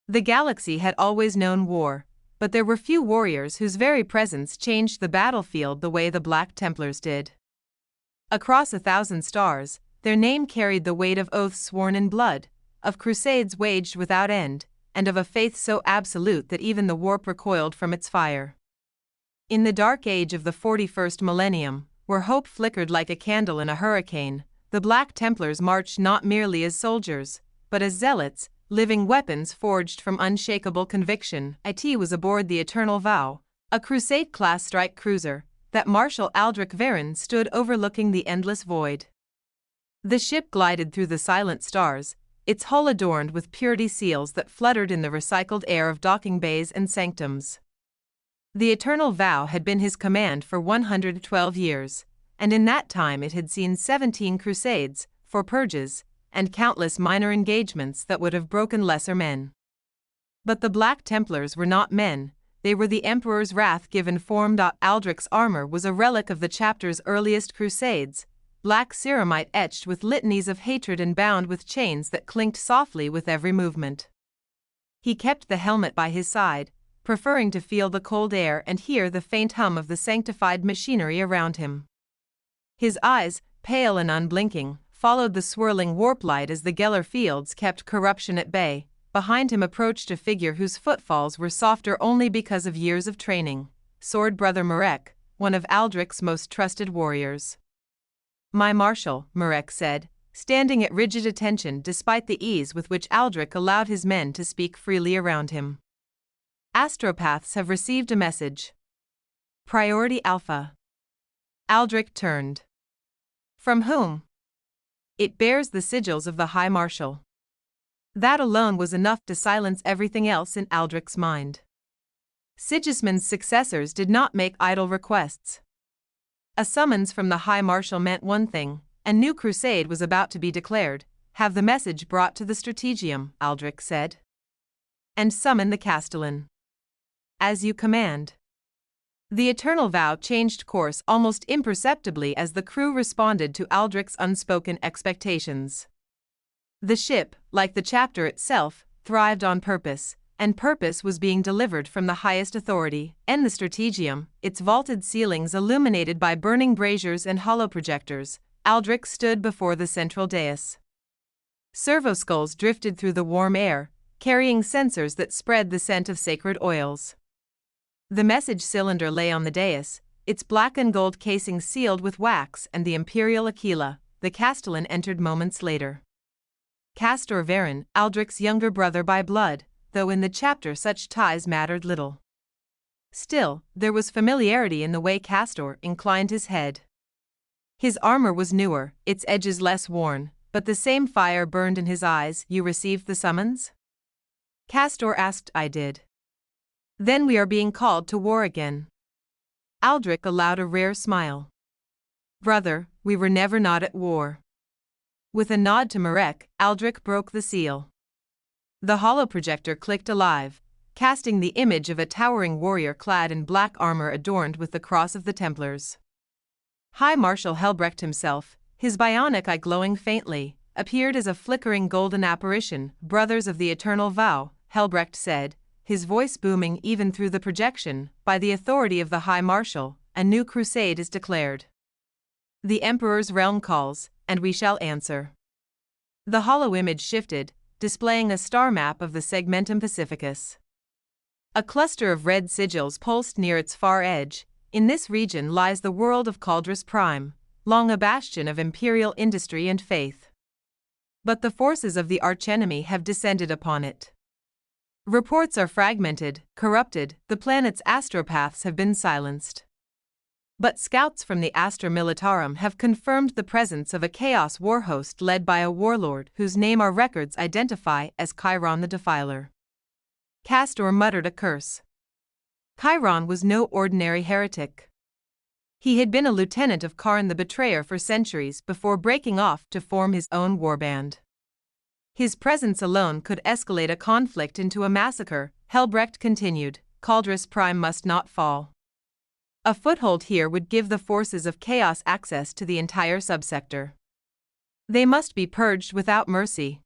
The galaxy had always known war, but there were few warriors whose very presence changed the battlefield the way the Black Templars did. Across 1,000 stars, their name carried the weight of oaths sworn in blood, of crusades waged without end, and of a faith so absolute that even the warp recoiled from its fire. In the dark age of the 41st millennium, where hope flickered like a candle in a hurricane, the Black Templars marched not merely as soldiers, but as zealots, living weapons forged from unshakable conviction. It was aboard the Eternal Vow, a crusade-class strike cruiser, that Marshal Aldric stood overlooking the endless void. The ship glided through the silent stars, its hull adorned with purity seals that fluttered in the recycled air of docking bays and sanctums. The Eternal Vow had been his command for 112 years, and in that time it had seen 17 crusades, 4 purges, and countless minor engagements that would have broken lesser men. But the Black Templars were not men, they were the Emperor's wrath-given form. Aldric's armor was a relic of the chapter's earliest crusades, black ceramite etched with litanies of hatred and bound with chains that clinked softly with every movement. He kept the helmet by his side, preferring to feel the cold air and hear the faint hum of the sanctified machinery around him. His eyes, pale and unblinking, followed the swirling warp light as the Geller fields kept corruption at bay. Behind him approached a figure whose footfalls were softer only because of years of training, Sword Brother Marek, one of Aldric's most trusted warriors. "My Marshal," Marek said, standing at rigid attention despite the ease with which Aldric allowed his men to speak freely around him. "Astropaths have received a message. Priority Alpha." Aldric turned. "From whom?" "It bears the sigils of the High Marshal." That alone was enough to silence everything else in Aldric's mind. Sigismund's successors did not make idle requests. A summons from the High Marshal meant one thing: a new crusade was about to be declared. "Have the message brought to the Strategium," Aldric said. "And summon the Castellan." "As you command." The Eternal Vow changed course almost imperceptibly as the crew responded to Aldric's unspoken expectations. The ship, like the chapter itself, thrived on purpose, and purpose was being delivered from the highest authority. And the Strategium, its vaulted ceilings illuminated by burning braziers and holoprojectors, Aldric stood before the central dais. Servoskulls drifted through the warm air, carrying censers that spread the scent of sacred oils. The message cylinder lay on the dais, its black and gold casing sealed with wax, and the Imperial Aquila, the Castellan, entered moments later. Castor Varen, Aldric's younger brother by blood, though in the chapter such ties mattered little. Still, there was familiarity in the way Castor inclined his head. His armor was newer, its edges less worn, but the same fire burned in his eyes. "You received the summons?" Castor asked. "I did." "Then we are being called to war again." Aldric allowed a rare smile. "Brother, we were never not at war." With a nod to Marek, Aldric broke the seal. The holoprojector clicked alive, casting the image of a towering warrior clad in black armor adorned with the cross of the Templars. High Marshal Helbrecht himself, his bionic eye glowing faintly, appeared as a flickering golden apparition. "Brothers of the Eternal Vow," Helbrecht said, his voice booming even through the projection, "by the authority of the High Marshal, a new crusade is declared. The Emperor's realm calls, and we shall answer." The hollow image shifted, displaying a star map of the Segmentum Pacificus. A cluster of red sigils pulsed near its far edge. "In this region lies the world of Caldrus Prime, long a bastion of imperial industry and faith. But the forces of the archenemy have descended upon it. Reports are fragmented, corrupted, the planet's astropaths have been silenced. But scouts from the Astra Militarum have confirmed the presence of a chaos warhost led by a warlord whose name our records identify as Chiron the Defiler." Castor muttered a curse. Chiron was no ordinary heretic. He had been a lieutenant of Karn the Betrayer for centuries before breaking off to form his own warband. His presence alone could escalate a conflict into a massacre. Helbrecht continued. "Caldrus Prime must not fall. A foothold here would give the forces of chaos access to the entire subsector. They must be purged without mercy."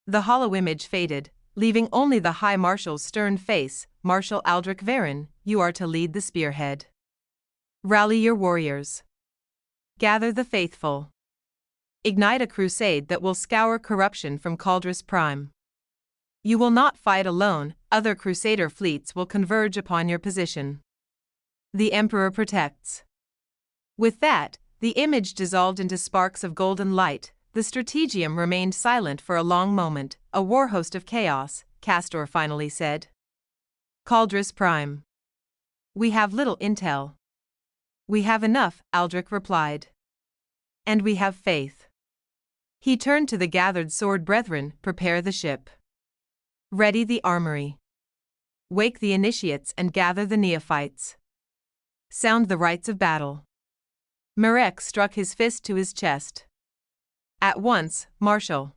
The hollow image faded, leaving only the High Marshal's stern face. Marshal Aldric Varen, you are to lead the spearhead. Rally your warriors. Gather the faithful. Ignite a crusade that will scour corruption from Caldris Prime. You will not fight alone, other crusader fleets will converge upon your position. The Emperor protects. With that, the image dissolved into sparks of golden light. The strategium remained silent for a long moment. A war host of chaos, Castor finally said. Caldris Prime. We have little intel. We have enough, Aldric replied. And we have faith. He turned to the gathered sword brethren. Prepare the ship. Ready the armory. Wake the initiates and gather the neophytes. Sound the rites of battle. Marek struck his fist to his chest. At once, Marshal.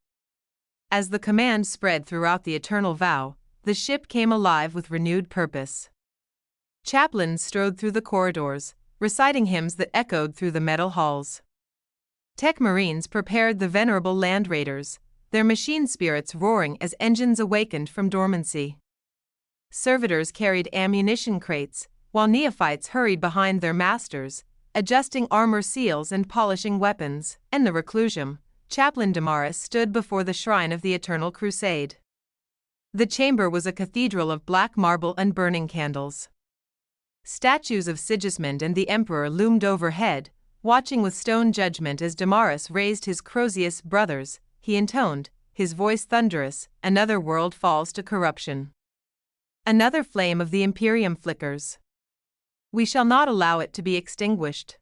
As the command spread throughout the eternal vow, the ship came alive with renewed purpose. Chaplains strode through the corridors, reciting hymns that echoed through the metal halls. Tech Marines prepared the venerable land raiders, their machine spirits roaring as engines awakened from dormancy. Servitors carried ammunition crates, while neophytes hurried behind their masters, adjusting armor seals and polishing weapons. In the reclusium, Chaplain Damaris stood before the shrine of the Eternal Crusade. The chamber was a cathedral of black marble and burning candles. Statues of Sigismund and the Emperor loomed overhead, watching with stone judgment as Damaris raised his Crozius brothers. He intoned, his voice thunderous, another world falls to corruption. Another flame of the Imperium flickers. We shall not allow it to be extinguished.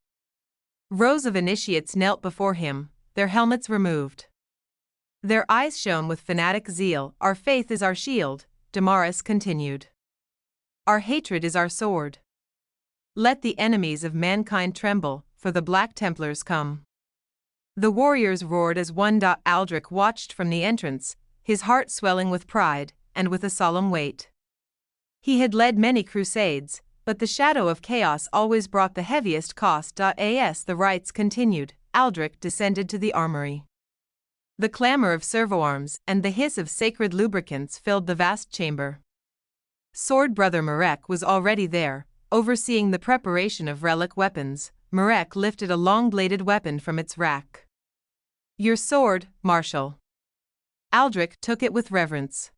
Rows of initiates knelt before him, their helmets removed. Their eyes shone with fanatic zeal. Our faith is our shield, Damaris continued. Our hatred is our sword. Let the enemies of mankind tremble, for the Black Templars come. The warriors roared as one. Aldric watched from the entrance, his heart swelling with pride, and with a solemn weight. He had led many crusades, but the shadow of chaos always brought the heaviest cost. As the rites continued, Aldric descended to the armory. The clamor of servoarms and the hiss of sacred lubricants filled the vast chamber. Sword Brother Marek was already there, overseeing the preparation of relic weapons. Marek lifted a long-bladed weapon from its rack. Your sword, Marshal. Aldric took it with reverence.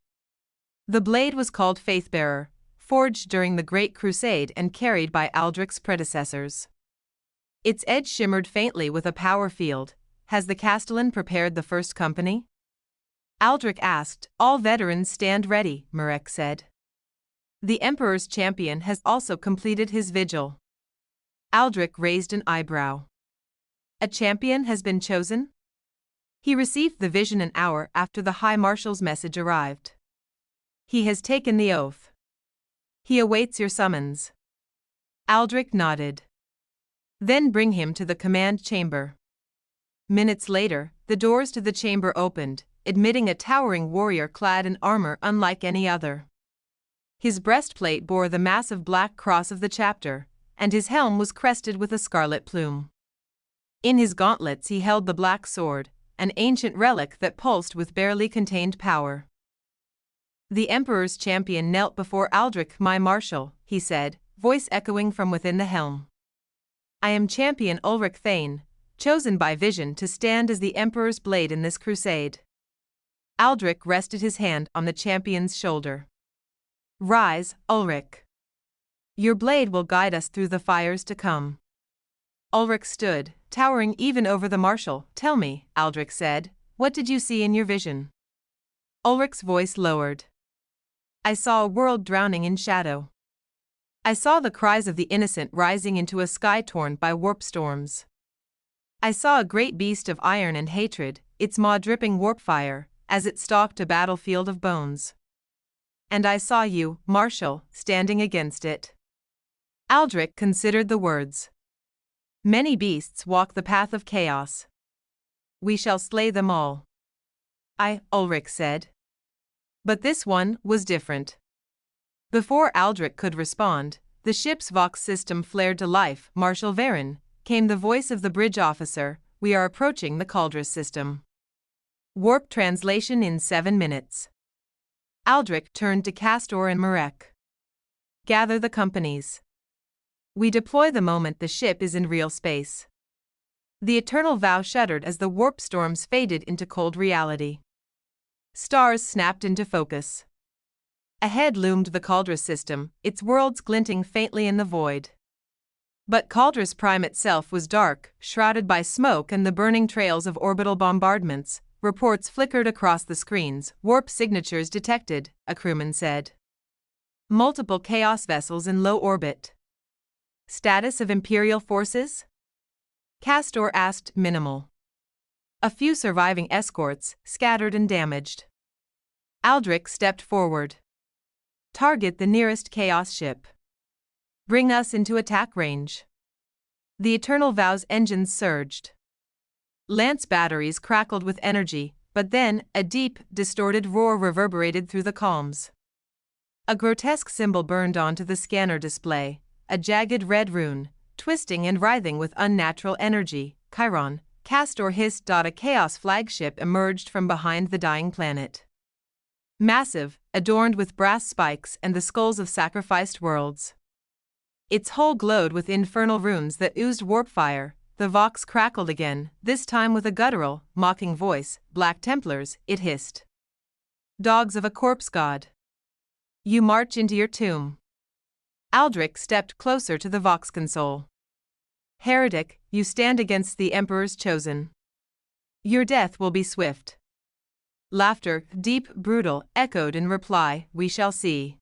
The blade was called Faithbearer, forged during the Great Crusade and carried by Aldric's predecessors. Its edge shimmered faintly with a power field. Has the Castellan prepared the first company? Aldric asked. All veterans stand ready, Marek said. The Emperor's champion has also completed his vigil. Aldric raised an eyebrow. A champion has been chosen? He received the vision an hour after the High Marshal's message arrived. He has taken the oath. He awaits your summons. Aldric nodded. Then bring him to the command chamber. Minutes later, the doors to the chamber opened, admitting a towering warrior clad in armor unlike any other. His breastplate bore the massive black cross of the chapter, and his helm was crested with a scarlet plume. In his gauntlets he held the black sword, an ancient relic that pulsed with barely contained power. The Emperor's champion knelt before Aldric. My Marshal, he said, voice echoing from within the helm. I am Champion Ulrich Thane, chosen by vision to stand as the Emperor's blade in this crusade. Aldric rested his hand on the champion's shoulder. Rise, Ulrich. Your blade will guide us through the fires to come. Ulrich stood, towering even over the Marshal. Tell me, Aldric said, what did you see in your vision? Ulrich's voice lowered. I saw a world drowning in shadow. I saw the cries of the innocent rising into a sky torn by warp storms. I saw a great beast of iron and hatred, its maw dripping warp fire, as it stalked a battlefield of bones. And I saw you, Marshal, standing against it. Aldric considered the words. Many beasts walk the path of chaos. We shall slay them all. Ulrich said. But this one was different. Before Aldric could respond, the ship's Vox system flared to life. Marshal Varen, came the voice of the bridge officer, we are approaching the Caldris system. Warp translation in 7 minutes. Aldric turned to Castor and Marek. Gather the companies. We deploy the moment the ship is in real space. The Eternal Vow shuddered as the warp storms faded into cold reality. Stars snapped into focus. Ahead loomed the Caldrus system, its worlds glinting faintly in the void. But Caldrus Prime itself was dark, shrouded by smoke and the burning trails of orbital bombardments. Reports flickered across the screens. Warp signatures detected, a crewman said. Multiple Chaos vessels in low orbit. Status of Imperial forces? Castor asked. Minimal. A few surviving escorts, scattered and damaged. Aldric stepped forward. Target the nearest Chaos ship. Bring us into attack range. The Eternal Vow's engines surged. Lance batteries crackled with energy, but then a deep, distorted roar reverberated through the calms. A grotesque symbol burned onto the scanner display, a jagged red rune, twisting and writhing with unnatural energy. Chiron, Castor hissed. A Chaos flagship emerged from behind the dying planet. Massive, adorned with brass spikes and the skulls of sacrificed worlds. Its hull glowed with infernal runes that oozed warp fire. The Vox crackled again, this time with a guttural, mocking voice. Black Templars, it hissed. Dogs of a corpse god. You march into your tomb. Aldric stepped closer to the Vox console. Heretic, you stand against the Emperor's chosen. Your death will be swift. Laughter, deep, brutal, echoed in reply. We shall see.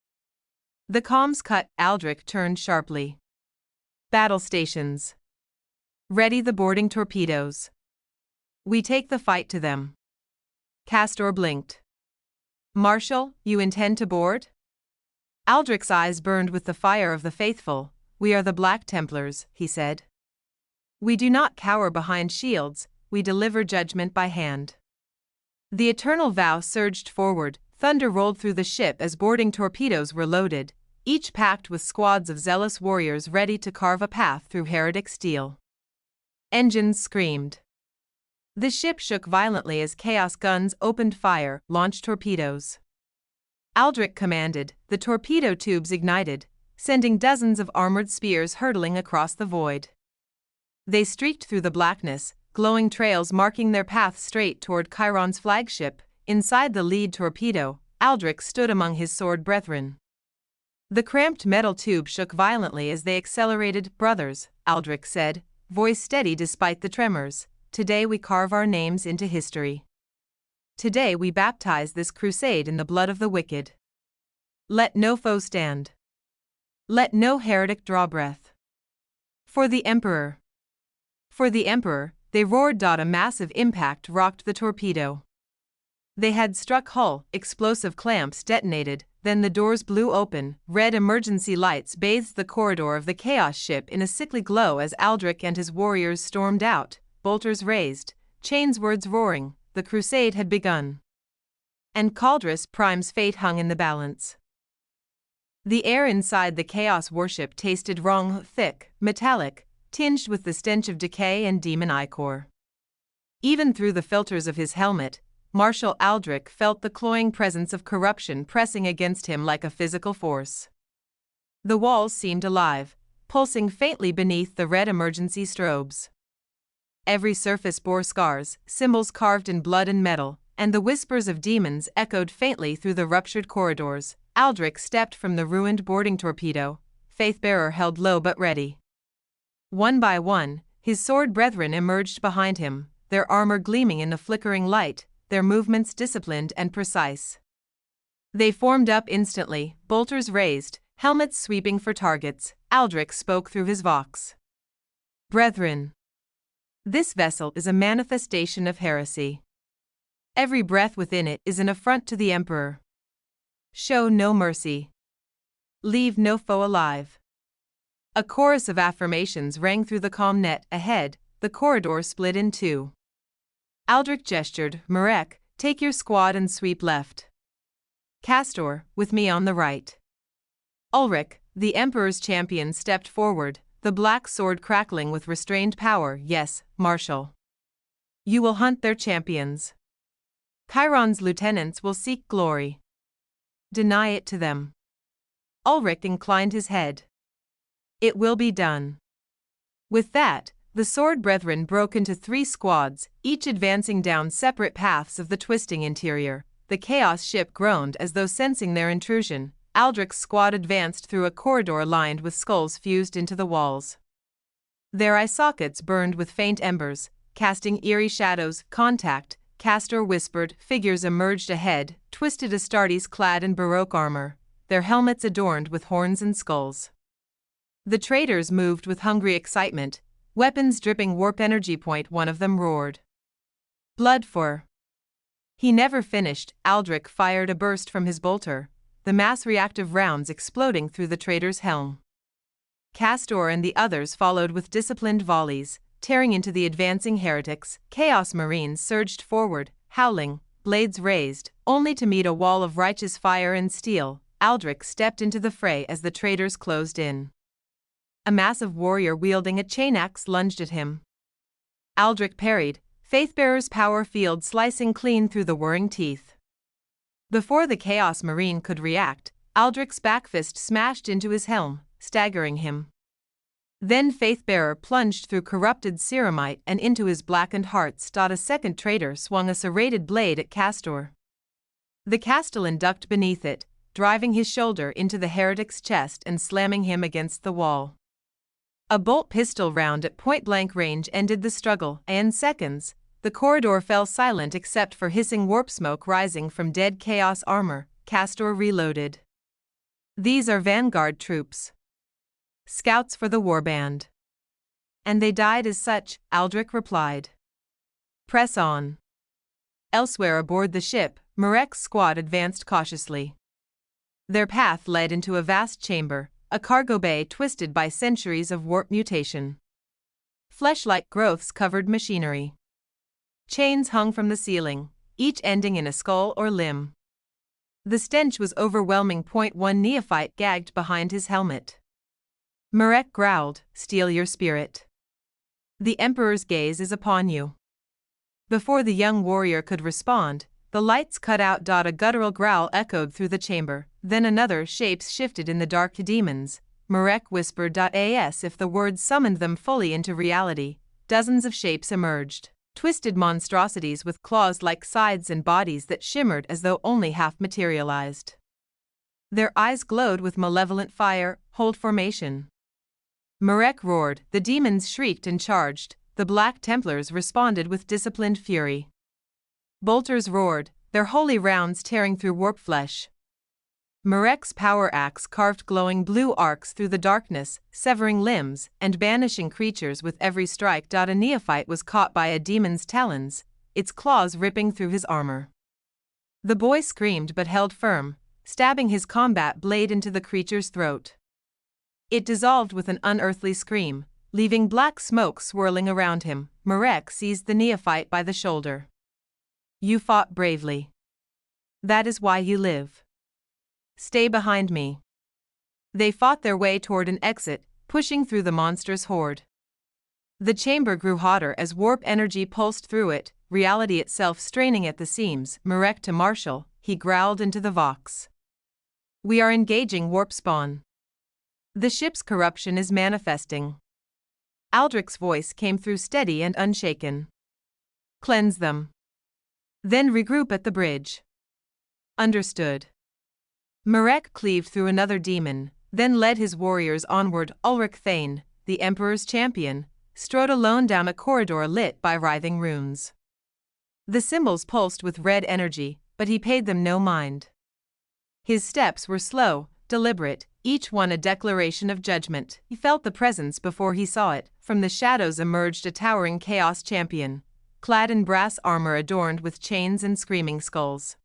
The comms cut. Aldric turned sharply. Battle stations. Ready the boarding torpedoes. We take the fight to them. Castor blinked. Marshal, you intend to board? Aldric's eyes burned with the fire of the faithful. We are the Black Templars, he said. We do not cower behind shields, we deliver judgment by hand. The Eternal Vow surged forward. Thunder rolled through the ship as boarding torpedoes were loaded, each packed with squads of zealous warriors ready to carve a path through heretic steel. Engines screamed. The ship shook violently as Chaos guns opened fire. Launched torpedoes. Aldric commanded. The torpedo tubes ignited, sending dozens of armored spears hurtling across the void. They streaked through the blackness, glowing trails marking their path straight toward Chiron's flagship. Inside the lead torpedo, Aldric stood among his sword brethren. The cramped metal tube shook violently as they accelerated. Brothers, Aldric said, voice steady despite the tremors, today we carve our names into history. Today we baptize this crusade in the blood of the wicked. Let no foe stand. Let no heretic draw breath. For the Emperor. For the Emperor, they roared. A massive impact rocked the torpedo. They had struck hull, explosive clamps detonated, then the doors blew open. Red emergency lights bathed the corridor of the Chaos ship in a sickly glow as Aldric and his warriors stormed out, bolters raised, chains words roaring. The crusade had begun. And Caldrus Prime's fate hung in the balance. The air inside the Chaos warship tasted wrong, thick, metallic, tinged with the stench of decay and demon ichor. Even through the filters of his helmet, Marshal Aldric felt the cloying presence of corruption pressing against him like a physical force. The walls seemed alive, pulsing faintly beneath the red emergency strobes. Every surface bore scars, symbols carved in blood and metal, and the whispers of demons echoed faintly through the ruptured corridors. Aldric stepped from the ruined boarding torpedo, faith-bearer held low but ready. One by one, his sword brethren emerged behind him, their armor gleaming in the flickering light, their movements disciplined and precise. They formed up instantly, bolters raised, helmets sweeping for targets. Aldric spoke through his vox. Brethren. This vessel is a manifestation of heresy. Every breath within it is an affront to the Emperor. Show no mercy. Leave no foe alive. A chorus of affirmations rang through the calm net. Ahead, the corridor split in two. Aldric gestured. Marek, take your squad and sweep left. Castor, with me on the right. Ulrich, the Emperor's champion, stepped forward, the black sword crackling with restrained power. Yes, Marshal. You will hunt their champions. Chiron's lieutenants will seek glory. Deny it to them. Aldric inclined his head. It will be done. With that, the sword brethren broke into 3 squads, each advancing down separate paths of the twisting interior. The Chaos ship groaned as though sensing their intrusion. Aldric's squad advanced through a corridor lined with skulls fused into the walls. Their eye sockets burned with faint embers, casting eerie shadows. Contact, Castor whispered. Figures emerged ahead, twisted Astartes clad in Baroque armor, their helmets adorned with horns and skulls. The traitors moved with hungry excitement, weapons dripping warp energy. One of them roared. Blood for. He never finished. Aldric fired a burst from his bolter, the mass reactive rounds exploding through the traitor's helm. Castor and the others followed with disciplined volleys, tearing into the advancing heretics. Chaos Marines surged forward, howling, blades raised, only to meet a wall of righteous fire and steel. Aldric stepped into the fray as the traitors closed in. A massive warrior wielding a chain axe lunged at him. Aldric parried, Faithbearer's power field slicing clean through the whirring teeth. Before the Chaos Marine could react, Aldric's backfist smashed into his helm, staggering him. Then Faithbearer plunged through corrupted ceramite and into his blackened heart. A second traitor swung a serrated blade at Castor. The Castellan ducked beneath it, driving his shoulder into the heretic's chest and slamming him against the wall. A bolt pistol round at point-blank range ended the struggle, and in seconds, the corridor fell silent except for hissing warp smoke rising from dead Chaos armor. Castor reloaded. These are vanguard troops. Scouts for the warband. And they died as such, Aldric replied. Press on. Elsewhere aboard the ship, Marek's squad advanced cautiously. Their path led into a vast chamber, a cargo bay twisted by centuries of warp mutation. Flesh-like growths covered machinery. Chains hung from the ceiling, each ending in a skull or limb. The stench was overwhelming. One neophyte gagged behind his helmet. Marek growled, "Steel your spirit. The Emperor's gaze is upon you." Before the young warrior could respond, the lights cut out. A guttural growl echoed through the chamber, then another. Shapes shifted in the dark. Demons, Marek whispered. As if the words summoned them fully into reality, dozens of shapes emerged, twisted monstrosities with claws like scythes and bodies that shimmered as though only half materialized. Their eyes glowed with malevolent fire. Hold formation. Marek roared, the demons shrieked and charged, the Black Templars responded with disciplined fury. Bolters roared, their holy rounds tearing through warp flesh. Marek's power axe carved glowing blue arcs through the darkness, severing limbs and banishing creatures with every strike. A neophyte was caught by a demon's talons, its claws ripping through his armor. The boy screamed but held firm, stabbing his combat blade into the creature's throat. It dissolved with an unearthly scream, leaving black smoke swirling around him. Marek seized the neophyte by the shoulder. You fought bravely. That is why you live. Stay behind me. They fought their way toward an exit, pushing through the monstrous horde. The chamber grew hotter as warp energy pulsed through it, reality itself straining at the seams. Marek to Marshal, he growled into the Vox. We are engaging warp spawn. The ship's corruption is manifesting. Aldric's voice came through steady and unshaken. Cleanse them. Then regroup at the bridge. Understood. Marek cleaved through another demon, then led his warriors onward. Ulrich Thane, the Emperor's champion, strode alone down a corridor lit by writhing runes. The symbols pulsed with red energy, but he paid them no mind. His steps were slow, deliberate, each one a declaration of judgment. He felt the presence before he saw it. From the shadows emerged a towering Chaos champion, clad in brass armor adorned with chains and screaming skulls.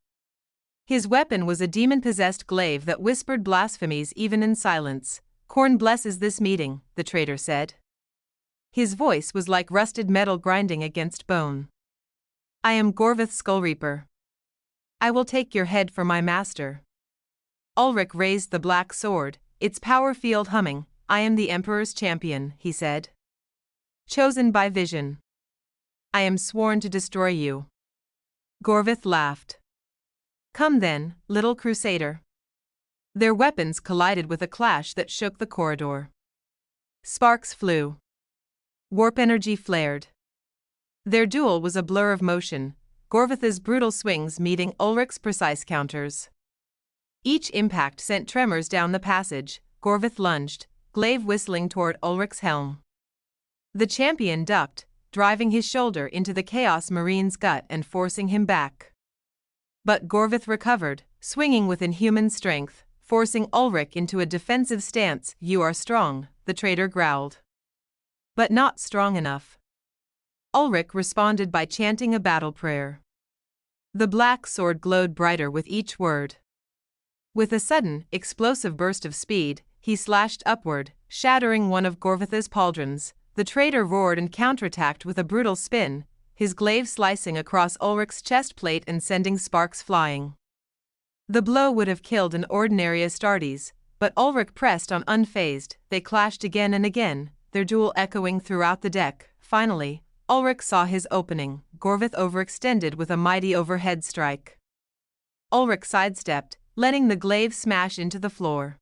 His weapon was a demon-possessed glaive that whispered blasphemies even in silence. Khorne blesses this meeting, the traitor said. His voice was like rusted metal grinding against bone. I am Gorvith Skullreaper. I will take your head for my master. Ulrich raised the black sword, its power field humming. I am the Emperor's champion, he said. Chosen by vision. I am sworn to destroy you. Gorvith laughed. Come then, little crusader. Their weapons collided with a clash that shook the corridor. Sparks flew. Warp energy flared. Their duel was a blur of motion, Gorvith's brutal swings meeting Ulric's precise counters. Each impact sent tremors down the passage. Gorvith lunged, glaive whistling toward Ulric's helm. The champion ducked, driving his shoulder into the Chaos Marine's gut and forcing him back. But Gorvith recovered, swinging with inhuman strength, forcing Ulric into a defensive stance. "You are strong," the traitor growled. "But not strong enough." Ulric responded by chanting a battle prayer. The black sword glowed brighter with each word. With a sudden, explosive burst of speed, he slashed upward, shattering one of Gorvith's pauldrons. The traitor roared and counterattacked with a brutal spin, his glaive slicing across Ulric's chest plate and sending sparks flying. The blow would have killed an ordinary Astartes, but Ulric pressed on unfazed. They clashed again and again, their duel echoing throughout the deck. Finally, Ulric saw his opening. Gorvith overextended with a mighty overhead strike. Ulric sidestepped, letting the glaive smash into the floor.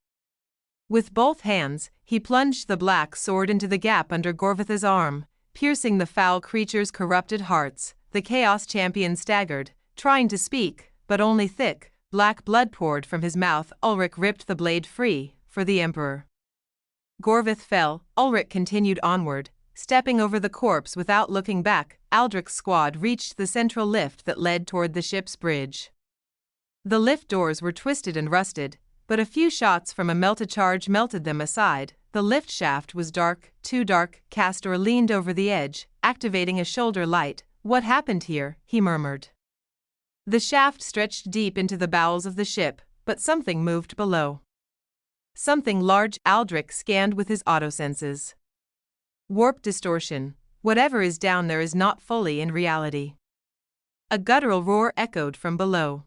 With both hands, he plunged the black sword into the gap under Gorvith's arm, piercing the foul creature's corrupted hearts. The Chaos Champion staggered, trying to speak, but only thick, black blood poured from his mouth. Ulric ripped the blade free, for the Emperor. Gorvith fell. Ulric continued onward, stepping over the corpse without looking back. Aldric's squad reached the central lift that led toward the ship's bridge. The lift doors were twisted and rusted, but a few shots from a melta-charge melted them aside. The lift shaft was dark, too dark. Castor leaned over the edge, activating a shoulder light. "What happened here?" he murmured. The shaft stretched deep into the bowels of the ship, but something moved below. Something large. Aldric scanned with his autosenses. Warp distortion. Whatever is down there is not fully in reality. A guttural roar echoed from below.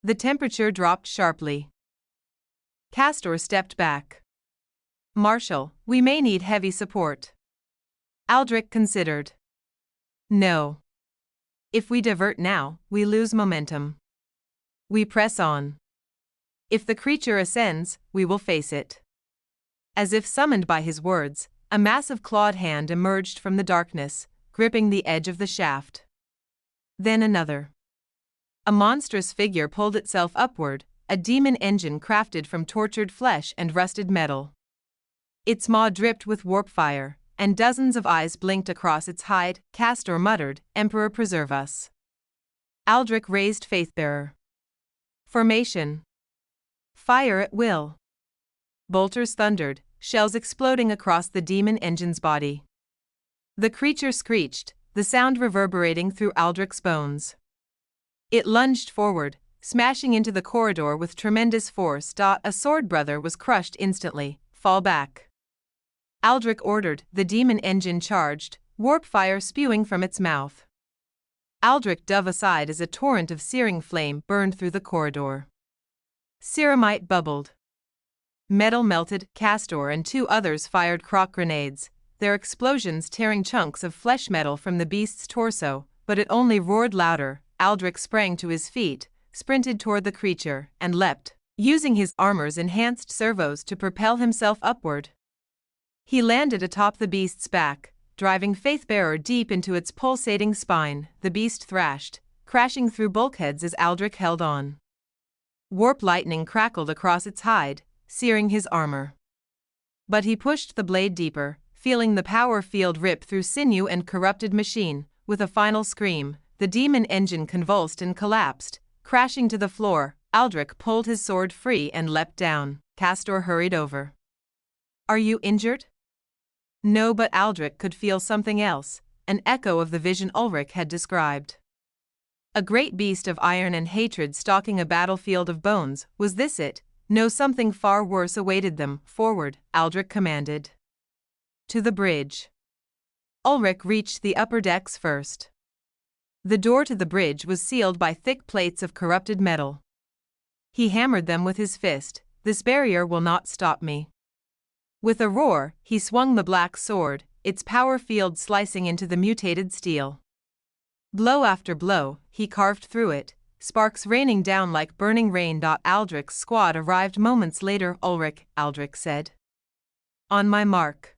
The temperature dropped sharply. Castor stepped back. "Marshal, we may need heavy support." Aldric considered. "No. If we divert now, we lose momentum. We press on. If the creature ascends, we will face it." As if summoned by his words, a massive clawed hand emerged from the darkness, gripping the edge of the shaft. Then another. A monstrous figure pulled itself upward, a demon engine crafted from tortured flesh and rusted metal. Its maw dripped with warp fire, and dozens of eyes blinked across its hide. Castor muttered, "Emperor, preserve us." Aldric raised Faithbearer. Formation. Fire at will. Bolters thundered, shells exploding across the demon engine's body. The creature screeched, the sound reverberating through Aldric's bones. It lunged forward, smashing into the corridor with tremendous force. A sword brother was crushed instantly. "Fall back." Aldric ordered. The demon engine charged, warp fire spewing from its mouth. Aldric dove aside as a torrent of searing flame burned through the corridor. Ceramite bubbled. Metal melted. Castor and two others fired crock grenades, their explosions tearing chunks of flesh metal from the beast's torso, but it only roared louder. Aldric sprang to his feet, sprinted toward the creature, and leapt, using his armor's enhanced servos to propel himself upward. He landed atop the beast's back, driving Faithbearer deep into its pulsating spine. The beast thrashed, crashing through bulkheads as Aldric held on. Warp lightning crackled across its hide, searing his armor. But he pushed the blade deeper, feeling the power field rip through sinew and corrupted machine. With a final scream, the demon engine convulsed and collapsed, crashing to the floor. Aldric pulled his sword free and leapt down. Castor hurried over. "Are you injured?" No, but Aldric could feel something else, an echo of the vision Ulric had described. A great beast of iron and hatred stalking a battlefield of bones. Was this it? No, something far worse awaited them. "Forward," Aldric commanded. To the bridge. Ulric reached the upper decks first. The door to the bridge was sealed by thick plates of corrupted metal. He hammered them with his fist. "This barrier will not stop me." With a roar, he swung the black sword, its power field slicing into the mutated steel. Blow after blow, he carved through it, sparks raining down like burning rain. Aldric's squad arrived moments later. Aldric said. On my mark.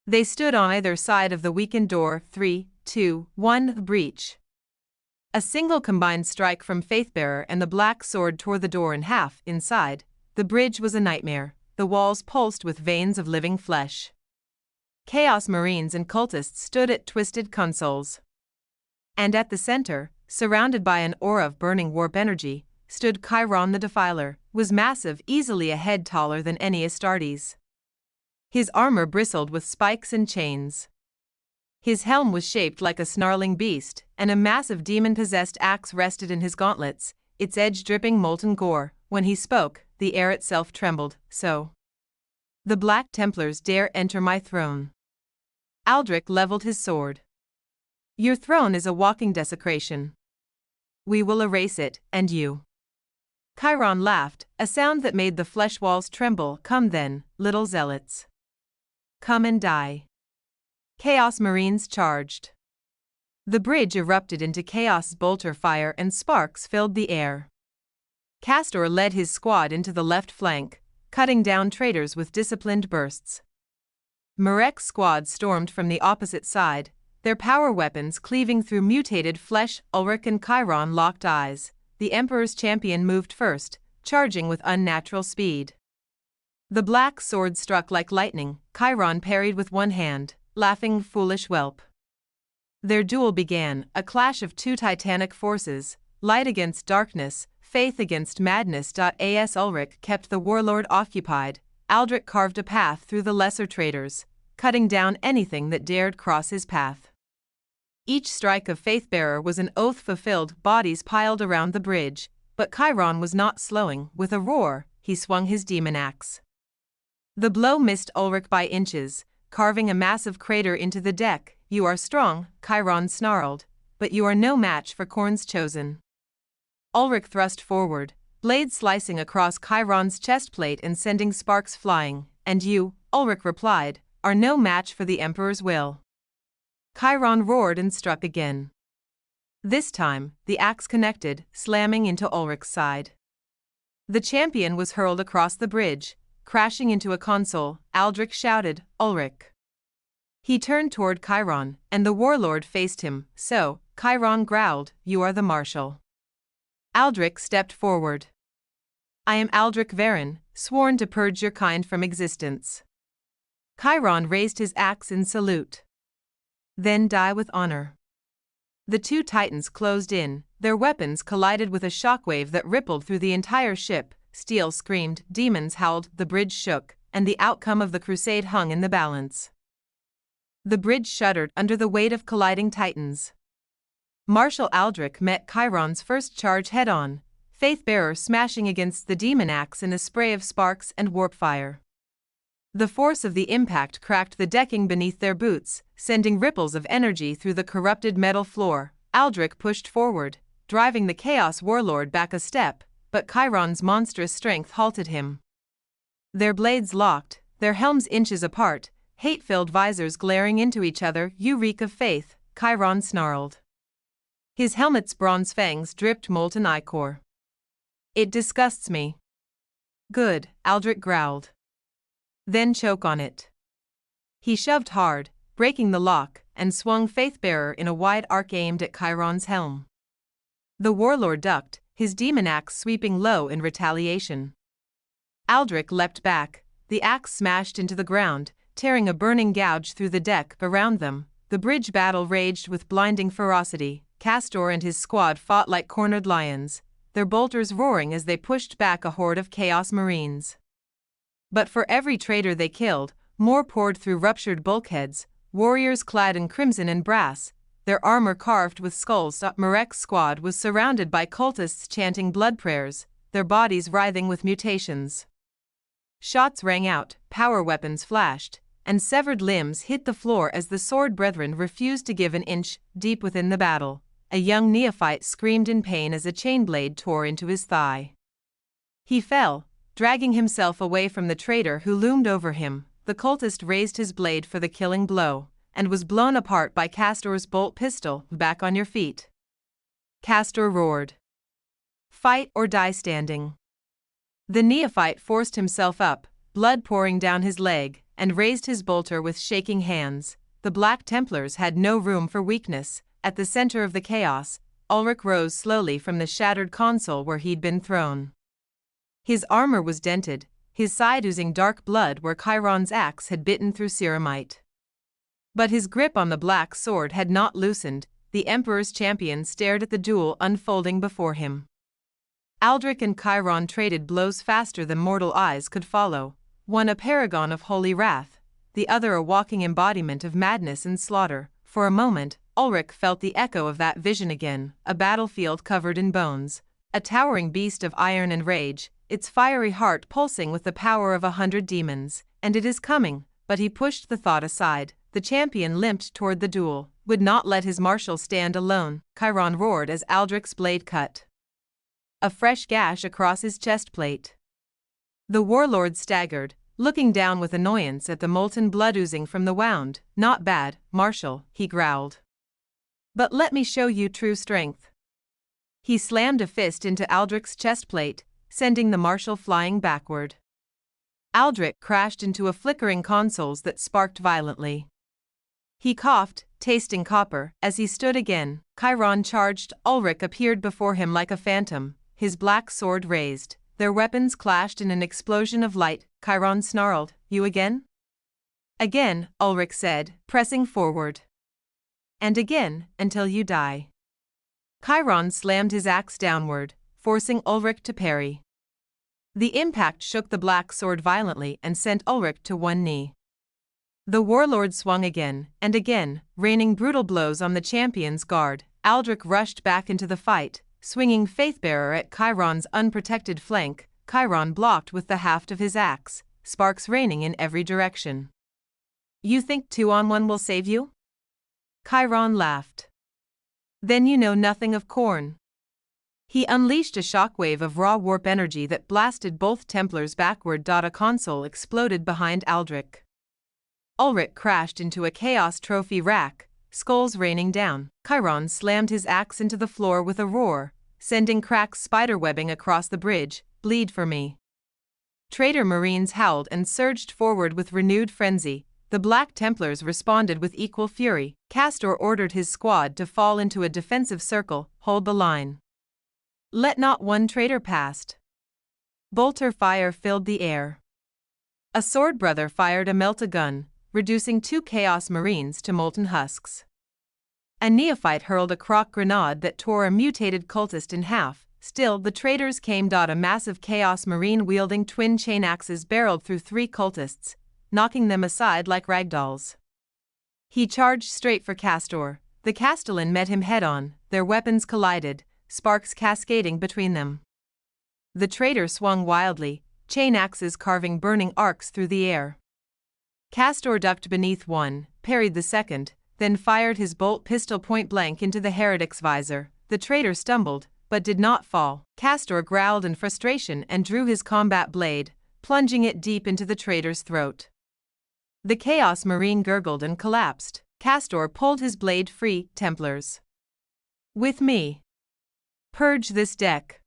They stood on either side of the weakened door. 3, 2, 1, breach. A single combined strike from Faithbearer and the black sword tore the door in half. Inside, the bridge was a nightmare, the walls pulsed with veins of living flesh. Chaos Marines and cultists stood at twisted consoles. And at the center, surrounded by an aura of burning warp energy, stood Chiron the Defiler, was massive, easily a head taller than any Astartes. His armor bristled with spikes and chains. His helm was shaped like a snarling beast, and a massive demon-possessed axe rested in his gauntlets, its edge dripping molten gore. When he spoke, the air itself trembled. So, the Black Templars dare enter my throne. Aldric leveled his sword. Your throne is a walking desecration. We will erase it, and you. Chiron laughed, a sound that made the flesh walls tremble. Come then, little zealots. Come and die. Chaos Marines charged. The bridge erupted into chaos bolter fire and sparks filled the air. Castor led his squad into the left flank, cutting down traitors with disciplined bursts. Marek's squad stormed from the opposite side, their power weapons cleaving through mutated flesh. Ulric and Chiron locked eyes. The Emperor's champion moved first, charging with unnatural speed. The black sword struck like lightning. Chiron parried with one hand, laughing, foolish whelp. Their duel began, a clash of two titanic forces, light against darkness, faith against madness. As Ulric kept the warlord occupied, Aldric carved a path through the lesser traitors, cutting down anything that dared cross his path. Each strike of Faithbearer was an oath fulfilled. Bodies piled around the bridge, but Chiron was not slowing. With a roar, he swung his demon axe. The blow missed Ulric by inches, carving a massive crater into the deck. You are strong, Chiron snarled, but you are no match for Khorne's chosen. Ulric thrust forward, blade slicing across Chiron's chestplate and sending sparks flying. And you, Ulric replied, are no match for the Emperor's will. Chiron roared and struck again. This time, the axe connected, slamming into Ulric's side. The champion was hurled across the bridge, crashing into a console. Aldric shouted, Ulric. He turned toward Chiron, and the warlord faced him. So, Chiron growled, you are the marshal. Aldric stepped forward. I am Aldric Varen, sworn to purge your kind from existence. Chiron raised his axe in salute. Then die with honor. The two titans closed in, their weapons collided with a shockwave that rippled through the entire ship. Steel screamed, demons howled, the bridge shook, and the outcome of the crusade hung in the balance. The bridge shuddered under the weight of colliding titans. Marshal Aldric met Chiron's first charge head-on, Faithbearer smashing against the demon axe in a spray of sparks and warp fire. The force of the impact cracked the decking beneath their boots, sending ripples of energy through the corrupted metal floor. Aldric pushed forward, driving the Chaos Warlord back a step, but Chiron's monstrous strength halted him. Their blades locked, their helms inches apart, hate-filled visors glaring into each other. You reek of faith, Chiron snarled. His helmet's bronze fangs dripped molten ichor. It disgusts me. Good, Aldric growled. Then choke on it. He shoved hard, breaking the lock, and swung Faithbearer in a wide arc aimed at Chiron's helm. The warlord ducked, his demon axe sweeping low in retaliation. Aldric leapt back, the axe smashed into the ground, tearing a burning gouge through the deck around them. The bridge battle raged with blinding ferocity. Castor and his squad fought like cornered lions, their bolters roaring as they pushed back a horde of Chaos Marines. But for every traitor they killed, more poured through ruptured bulkheads, warriors clad in crimson and brass, their armor carved with skulls. Marek's squad was surrounded by cultists chanting blood prayers, their bodies writhing with mutations. Shots rang out, power weapons flashed, and severed limbs hit the floor as the sword brethren refused to give an inch. Deep within the battle, a young neophyte screamed in pain as a chain blade tore into his thigh. He fell, dragging himself away from the traitor who loomed over him. The cultist raised his blade for the killing blow, and was blown apart by Castor's bolt pistol. Back on your feet. Castor roared. Fight or die standing. The neophyte forced himself up, blood pouring down his leg, and raised his bolter with shaking hands. The Black Templars had no room for weakness. At the center of the chaos, Aldric rose slowly from the shattered console where he'd been thrown. His armor was dented, his side oozing dark blood where Chiron's axe had bitten through ceramite. But his grip on the black sword had not loosened. The Emperor's champion stared at the duel unfolding before him. Aldric and Chiron traded blows faster than mortal eyes could follow, one a paragon of holy wrath, the other a walking embodiment of madness and slaughter. For a moment, Aldric felt the echo of that vision again, a battlefield covered in bones, a towering beast of iron and rage, its fiery heart pulsing with the power of 100 demons. And it is coming, but he pushed the thought aside. The champion limped toward the duel, would not let his marshal stand alone. Chiron roared as Aldric's blade cut a fresh gash across his chest plate. The warlord staggered, looking down with annoyance at the molten blood oozing from the wound. "Not bad, Marshal," he growled. "But let me show you true strength." He slammed a fist into Aldric's chest plate, sending the Marshal flying backward. Aldric crashed into a flickering consoles that sparked violently. He coughed, tasting copper, as he stood again. Chiron charged. Aldric appeared before him like a phantom, his black sword raised. Their weapons clashed in an explosion of light. Chiron snarled, "You again?" "Again," Aldric said, pressing forward. "And again, until you die." Chiron slammed his axe downward, forcing Aldric to parry. The impact shook the black sword violently and sent Aldric to one knee. The warlord swung again, and again, raining brutal blows on the champion's guard. Aldric rushed back into the fight, swinging Faithbearer at Chiron's unprotected flank. Chiron blocked with the haft of his axe, sparks raining in every direction. "You think 2-on-1 will save you?" Chiron laughed. "Then you know nothing of Khorne." He unleashed a shockwave of raw warp energy that blasted both Templars backward. A console exploded behind Aldric. Aldric crashed into a chaos trophy rack, skulls raining down. Chiron slammed his axe into the floor with a roar, sending cracks spiderwebbing across the bridge. "Bleed for me." Traitor Marines howled and surged forward with renewed frenzy. The Black Templars responded with equal fury. Castor ordered his squad to fall into a defensive circle. "Hold the line. Let not one traitor pass." Bolter fire filled the air. A sword brother fired a melt-a-gun, reducing 2 Chaos Marines to molten husks. A neophyte hurled a croc grenade that tore a mutated cultist in half. Still, the traitors came. A massive Chaos Marine wielding twin chain axes barreled through 3 cultists, knocking them aside like ragdolls. He charged straight for Castor. The Castellan met him head-on, their weapons collided, sparks cascading between them. The traitor swung wildly, chain axes carving burning arcs through the air. Castor ducked beneath one, parried the second, then fired his bolt pistol point-blank into the heretic's visor. The traitor stumbled, but did not fall. Castor growled in frustration and drew his combat blade, plunging it deep into the traitor's throat. The Chaos Marine gurgled and collapsed. Castor pulled his blade free. "Templars, with me. Purge this deck."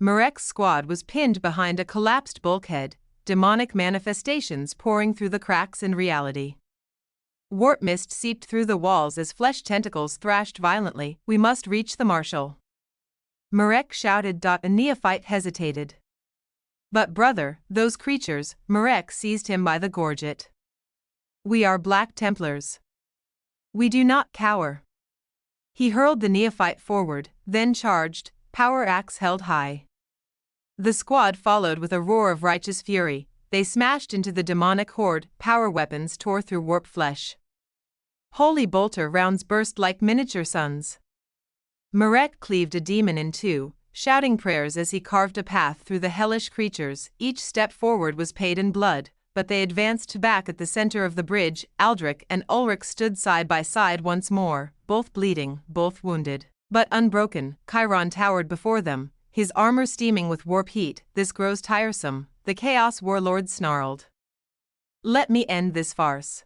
Marek's squad was pinned behind a collapsed bulkhead, demonic manifestations pouring through the cracks in reality. Warp mist seeped through the walls as flesh tentacles thrashed violently. "We must reach the Marshal," Marek shouted. A neophyte hesitated. "But brother, those creatures," Marek seized him by the gorget. "We are Black Templars. We do not cower." He hurled the neophyte forward, then charged, power axe held high. The squad followed with a roar of righteous fury. They smashed into the demonic horde. Power weapons tore through warp flesh. Holy bolter rounds burst like miniature suns. Marek cleaved a demon in 2, shouting prayers as he carved a path through the hellish creatures. Each step forward was paid in blood, but they advanced back. At the center of the bridge, Aldric and Ulrich stood side by side once more, both bleeding, both wounded, but unbroken. Chiron towered before them, his armor steaming with warp heat. "This grows tiresome," the Chaos Warlord snarled. "Let me end this farce."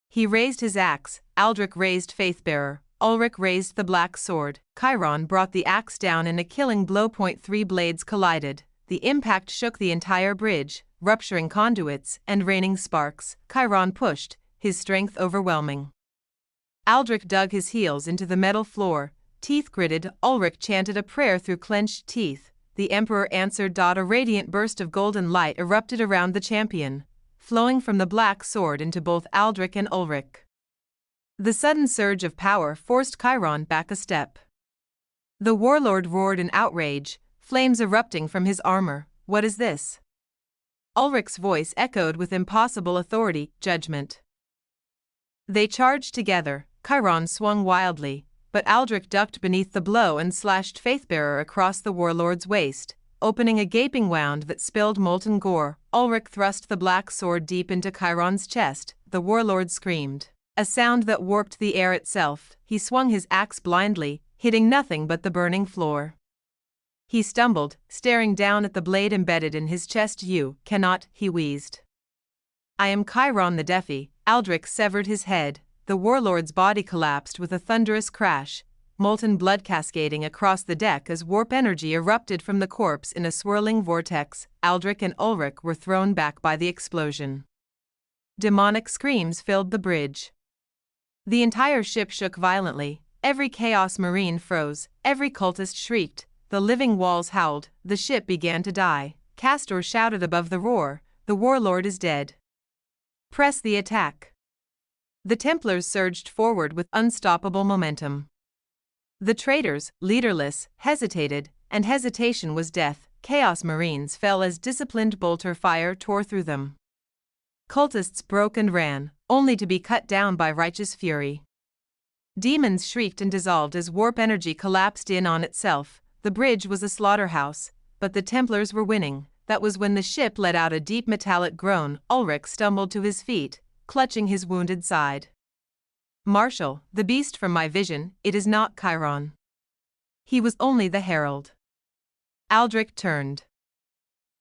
He raised his axe. Aldric raised Faithbearer, Ulric raised the black sword. Chiron brought the axe down in a killing blow. Three blades collided. The impact shook the entire bridge, rupturing conduits and raining sparks. Chiron pushed, his strength overwhelming. Aldric dug his heels into the metal floor, teeth gritted. Ulric chanted a prayer through clenched teeth. The Emperor answered. A radiant burst of golden light erupted around the champion, flowing from the black sword into both Aldric and Ulric. The sudden surge of power forced Chiron back a step. The warlord roared in outrage, flames erupting from his armor. What is this? Ulric's voice echoed with impossible authority, judgment. They charged together. Chiron swung wildly, but Aldric ducked beneath the blow and slashed Faithbearer across the warlord's waist, opening a gaping wound that spilled molten gore. Ulric thrust the black sword deep into Chiron's chest. The warlord screamed, a sound that warped the air itself. He swung his axe blindly, hitting nothing but the burning floor. He stumbled, staring down at the blade embedded in his chest. You cannot, he wheezed. I am Chiron the Deafy. Aldric severed his head. The warlord's body collapsed with a thunderous crash, molten blood cascading across the deck as warp energy erupted from the corpse in a swirling vortex. Aldric and Ulric were thrown back by the explosion. Demonic screams filled the bridge. The entire ship shook violently. Every Chaos Marine froze, every cultist shrieked, the living walls howled. The ship began to die. Castor shouted above the roar, the warlord is dead. Press the attack. The Templars surged forward with unstoppable momentum. The traitors, leaderless, hesitated, and hesitation was death. Chaos Marines fell as disciplined bolter fire tore through them. Cultists broke and ran, only to be cut down by righteous fury. Demons shrieked and dissolved as warp energy collapsed in on itself. The bridge was a slaughterhouse, but the Templars were winning. That was when the ship let out a deep metallic groan. Ulric stumbled to his feet, clutching his wounded side. Marshal, the beast from my vision, it is not Chiron. He was only the herald. Aldric turned.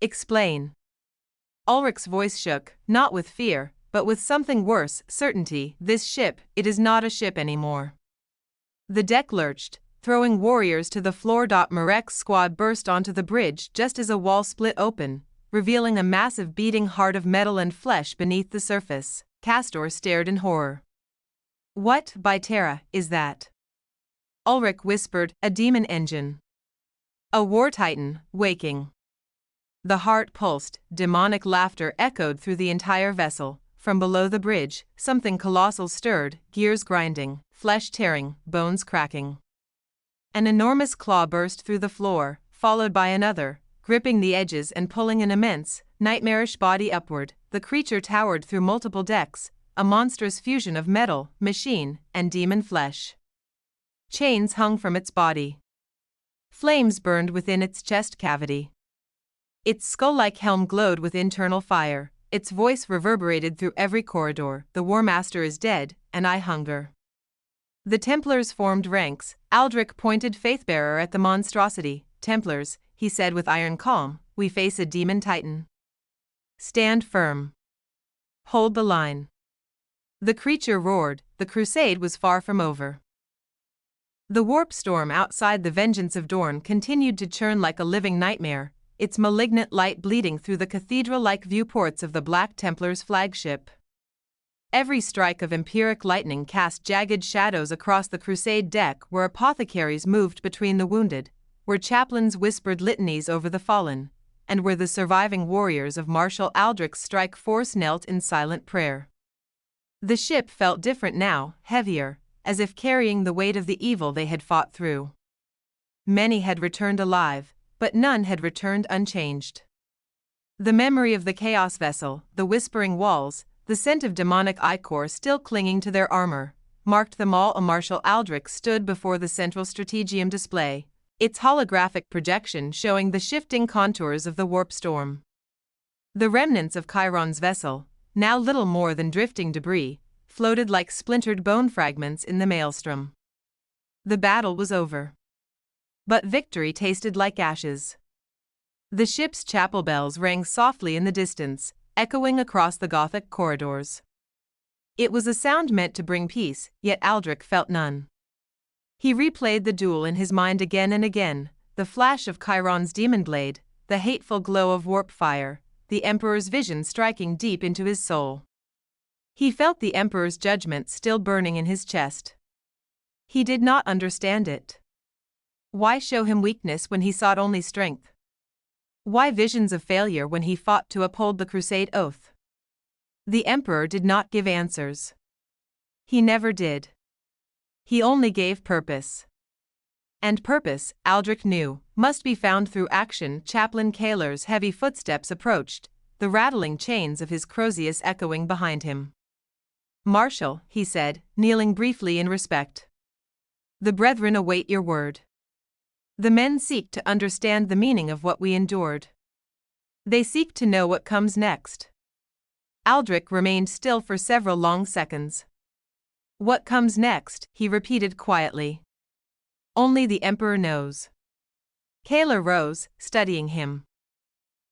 Explain. Ulric's voice shook, not with fear, but with something worse, certainty. This ship, it is not a ship anymore. The deck lurched, throwing warriors to the floor. Marek's squad burst onto the bridge just as a wall split open, revealing a massive beating heart of metal and flesh beneath the surface. Castor stared in horror. What, by Terra, is that? Ulric whispered, a demon engine. A war titan, waking. The heart pulsed, demonic laughter echoed through the entire vessel. From below the bridge, something colossal stirred, gears grinding, flesh tearing, bones cracking. An enormous claw burst through the floor, followed by another, gripping the edges and pulling an immense, nightmarish body upward. The creature towered through multiple decks, a monstrous fusion of metal, machine, and demon flesh. Chains hung from its body. Flames burned within its chest cavity. Its skull-like helm glowed with internal fire. Its voice reverberated through every corridor. The War Master is dead, and I hunger. The Templars formed ranks. Aldric pointed Faithbearer at the monstrosity. Templars, he said with iron calm, we face a demon titan. Stand firm. Hold the line. The creature roared. The crusade was far from over. The warp storm outside the Vengeance of Dorn continued to churn like a living nightmare, its malignant light bleeding through the cathedral-like viewports of the Black Templars' flagship. Every strike of empiric lightning cast jagged shadows across the crusade deck where apothecaries moved between the wounded, where chaplains whispered litanies over the fallen, and where the surviving warriors of Marshal Aldric's strike force knelt in silent prayer. The ship felt different now, heavier, as if carrying the weight of the evil they had fought through. Many had returned alive, but none had returned unchanged. The memory of the chaos vessel, the whispering walls, the scent of demonic ichor still clinging to their armor, marked them all. Marshal Aldric stood before the central strategium display, its holographic projection showing the shifting contours of the warp storm. The remnants of Chiron's vessel, now little more than drifting debris, floated like splintered bone fragments in the maelstrom. The battle was over. But victory tasted like ashes. The ship's chapel bells rang softly in the distance, echoing across the Gothic corridors. It was a sound meant to bring peace, yet Aldric felt none. He replayed the duel in his mind again and again, the flash of Chiron's demon blade, the hateful glow of warp fire, the Emperor's vision striking deep into his soul. He felt the Emperor's judgment still burning in his chest. He did not understand it. Why show him weakness when he sought only strength? Why visions of failure when he fought to uphold the crusade oath? The Emperor did not give answers. He never did. He only gave purpose. And purpose, Aldric knew, must be found through action. Chaplain Kaler's heavy footsteps approached, the rattling chains of his crozius echoing behind him. "Marshal," he said, kneeling briefly in respect. "The brethren await your word. The men seek to understand the meaning of what we endured. They seek to know what comes next." Aldric remained still for several long seconds. "What comes next?" he repeated quietly. "Only the Emperor knows." Kaler rose, studying him.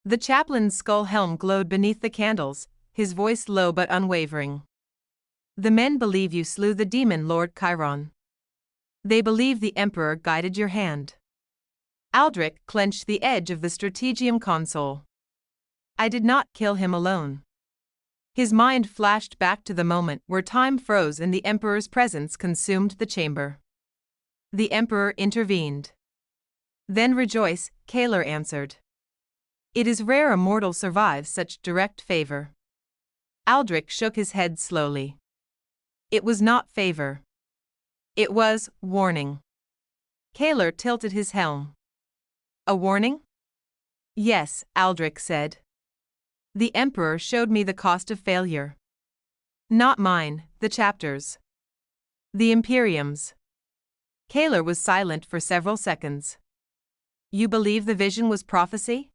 The chaplain's skull helm glowed beneath the candles, his voice low but unwavering. "The men believe you slew the demon Lord Chiron. They believe the Emperor guided your hand." Aldric clenched the edge of the strategium console. "I did not kill him alone." His mind flashed back to the moment where time froze and the Emperor's presence consumed the chamber. The Emperor intervened. "Then rejoice," Kaler answered. "It is rare a mortal survives such direct favor." Aldric shook his head slowly. It was not favor. It was warning. Kaler tilted his helm. "A warning?" "Yes," Aldric said. "The Emperor showed me the cost of failure. Not mine, the chapter's. The Imperium's." Kaler was silent for several seconds. "You believe the vision was prophecy?"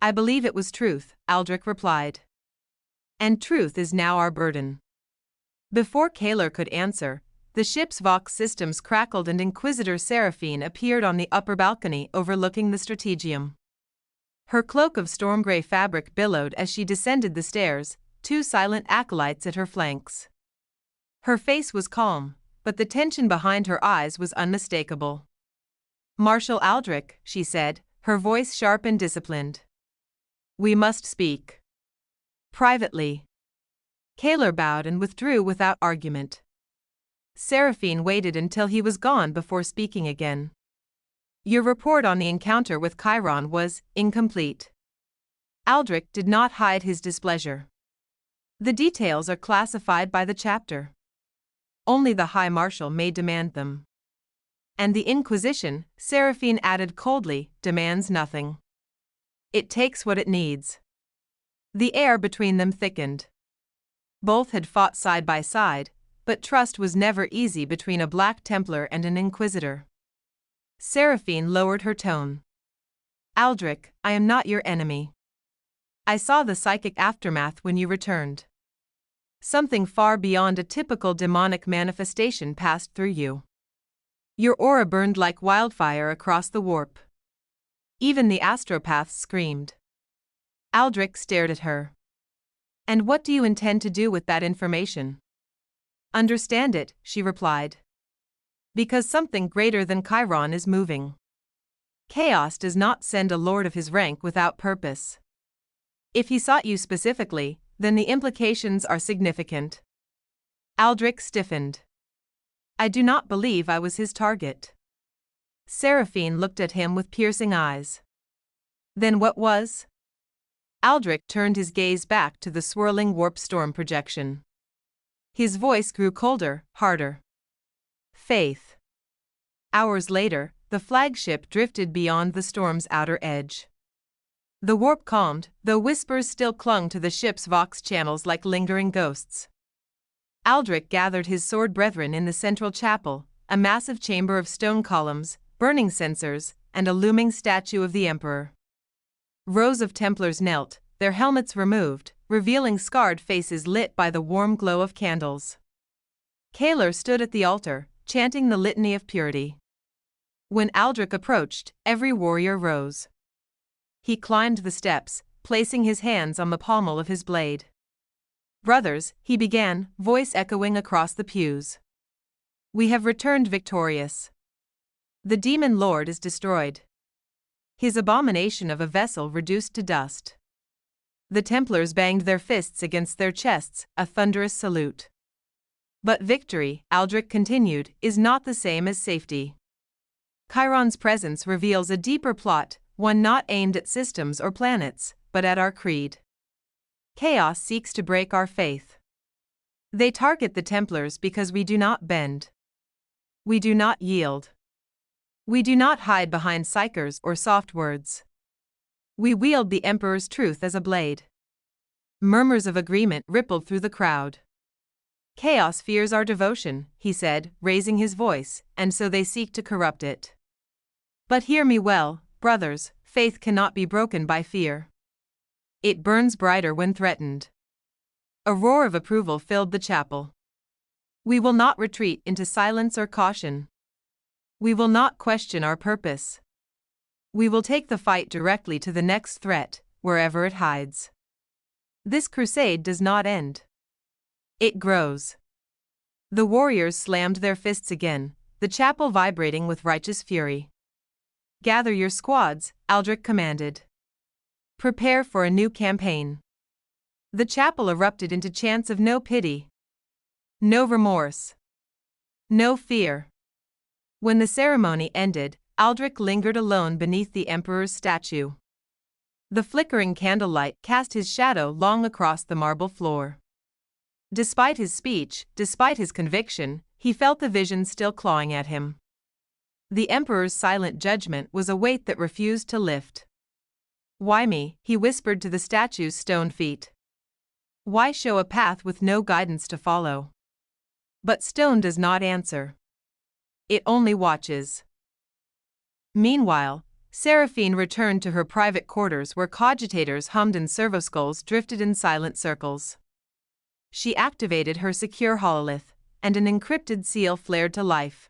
"I believe it was truth," Aldric replied. "And truth is now our burden." Before Kaler could answer, the ship's Vox systems crackled and Inquisitor Seraphine appeared on the upper balcony overlooking the strategium. Her cloak of storm-gray fabric billowed as she descended the stairs, two silent acolytes at her flanks. Her face was calm, but the tension behind her eyes was unmistakable. "Marshal Aldric," she said, her voice sharp and disciplined. "We must speak. Privately." Kaler bowed and withdrew without argument. Seraphine waited until he was gone before speaking again. "Your report on the encounter with Chiron was incomplete." Aldric did not hide his displeasure. "The details are classified by the chapter. Only the High Marshal may demand them. And the Inquisition," Seraphine added coldly, "demands nothing. It takes what it needs." The air between them thickened. Both had fought side by side, but trust was never easy between a Black Templar and an Inquisitor. Seraphine lowered her tone. "Aldric, I am not your enemy. I saw the psychic aftermath when you returned. Something far beyond a typical demonic manifestation passed through you. Your aura burned like wildfire across the warp. Even the astropaths screamed." Aldric stared at her. "And what do you intend to do with that information?" "Understand it," she replied. "Because something greater than Chiron is moving. Chaos does not send a lord of his rank without purpose. If he sought you specifically, then the implications are significant." Aldric stiffened. "I do not believe I was his target." Seraphine looked at him with piercing eyes. "Then what was?" Aldric turned his gaze back to the swirling warp storm projection. His voice grew colder, harder. "Faith." Hours later, the flagship drifted beyond the storm's outer edge. The warp calmed, though whispers still clung to the ship's Vox channels like lingering ghosts. Aldric gathered his sword brethren in the central chapel, a massive chamber of stone columns, burning censers, and a looming statue of the Emperor. Rows of Templars knelt, their helmets removed, revealing scarred faces lit by the warm glow of candles. Kaler stood at the altar, chanting the litany of purity. When Aldric approached, every warrior rose. He climbed the steps, placing his hands on the pommel of his blade. "Brothers," he began, voice echoing across the pews. We have returned victorious. The demon lord is destroyed. His abomination of a vessel reduced to dust. The Templars banged their fists against their chests, a thunderous salute. But victory, Aldric continued, is not the same as safety. Chiron's presence reveals a deeper plot, one not aimed at systems or planets, but at our creed. Chaos seeks to break our faith. They target the Templars because we do not bend. We do not yield. We do not hide behind psychers or soft words. We wield the Emperor's truth as a blade. Murmurs of agreement rippled through the crowd. Chaos fears our devotion, he said, raising his voice, and so they seek to corrupt it. But hear me well, brothers, faith cannot be broken by fear. It burns brighter when threatened. A roar of approval filled the chapel. We will not retreat into silence or caution. We will not question our purpose. We will take the fight directly to the next threat, wherever it hides. This crusade does not end. It grows. The warriors slammed their fists again, the chapel vibrating with righteous fury. Gather your squads, Aldric commanded. Prepare for a new campaign. The chapel erupted into chants of no pity. No remorse. No fear. When the ceremony ended, Aldric lingered alone beneath the Emperor's statue. The flickering candlelight cast his shadow long across the marble floor. Despite his speech, despite his conviction, he felt the vision still clawing at him. The Emperor's silent judgment was a weight that refused to lift. Why me? He whispered to the statue's stone feet. Why show a path with no guidance to follow? But stone does not answer. It only watches. Meanwhile, Seraphine returned to her private quarters where cogitators hummed and servoskulls drifted in silent circles. She activated her secure hololith, and an encrypted seal flared to life.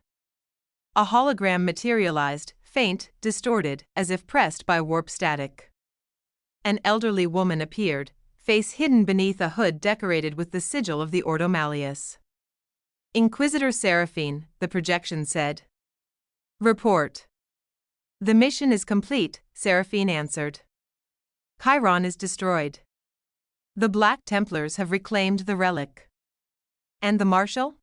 A hologram materialized, faint, distorted, as if pressed by warp static. An elderly woman appeared, face hidden beneath a hood decorated with the sigil of the Ordo Malleus. Inquisitor Seraphine, the projection said. Report. The mission is complete, Seraphine answered. Chiron is destroyed. The Black Templars have reclaimed the relic. And the Marshal?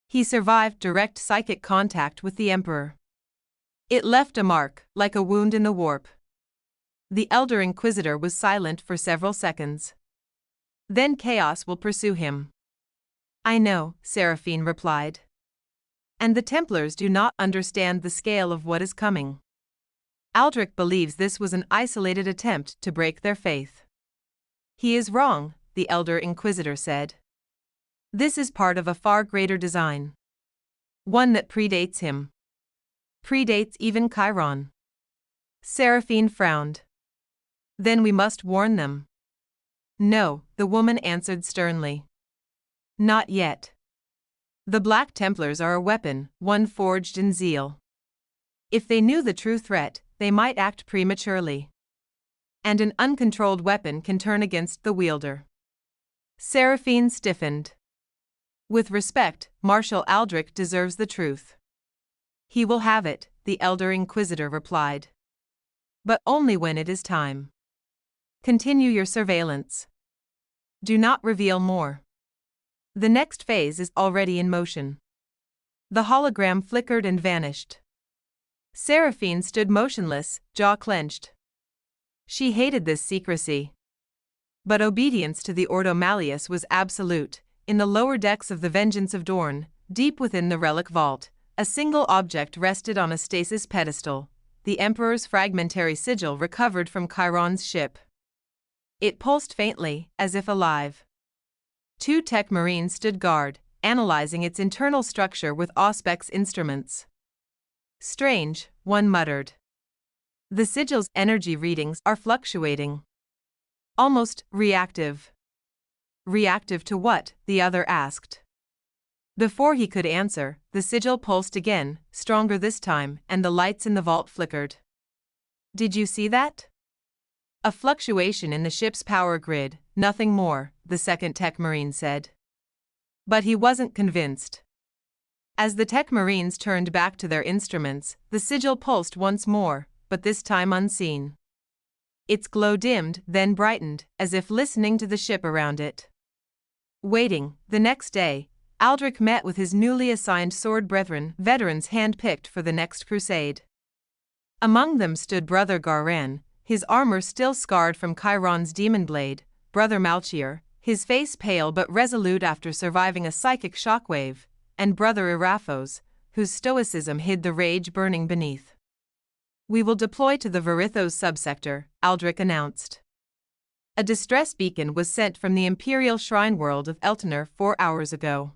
He survived direct psychic contact with the Emperor. It left a mark, like a wound in the warp. The Elder Inquisitor was silent for several seconds. Then chaos will pursue him. I know, Seraphine replied. And the Templars do not understand the scale of what is coming. Aldric believes this was an isolated attempt to break their faith. He is wrong, the Elder Inquisitor said. This is part of a far greater design. One that predates him. Predates even Chiron. Seraphine frowned. Then we must warn them. No, the woman answered sternly. Not yet. The Black Templars are a weapon, one forged in zeal. If they knew the true threat, they might act prematurely. And an uncontrolled weapon can turn against the wielder. Seraphine stiffened. With respect, Marshal Aldric deserves the truth. He will have it, the Elder Inquisitor replied. But only when it is time. Continue your surveillance. Do not reveal more. The next phase is already in motion. The hologram flickered and vanished. Seraphine stood motionless, jaw clenched. She hated this secrecy. But obedience to the Ordo Malleus was absolute. In the lower decks of the Vengeance of Dorn, deep within the relic vault, a single object rested on a stasis pedestal, the Emperor's fragmentary sigil recovered from Chiron's ship. It pulsed faintly, as if alive. 2 tech marines stood guard, analyzing its internal structure with Auspex instruments. Strange, one muttered. The sigil's energy readings are fluctuating. Almost reactive. Reactive to what? The other asked. Before he could answer, the sigil pulsed again, stronger this time, and the lights in the vault flickered. Did you see that? A fluctuation in the ship's power grid, nothing more, the second tech marine said. But he wasn't convinced. As the tech marines turned back to their instruments, the sigil pulsed once more, but this time unseen. Its glow dimmed, then brightened, as if listening to the ship around it. Waiting, the next day, Aldric met with his newly assigned sword brethren, veterans hand-picked for the next crusade. Among them stood Brother Garan, his armor still scarred from Chiron's demon blade, Brother Malchier, his face pale but resolute after surviving a psychic shockwave, and Brother Iraphos, whose stoicism hid the rage burning beneath. "We will deploy to the Varithos subsector," Aldric announced. A distress beacon was sent from the Imperial shrine world of Eltenor 4 hours ago.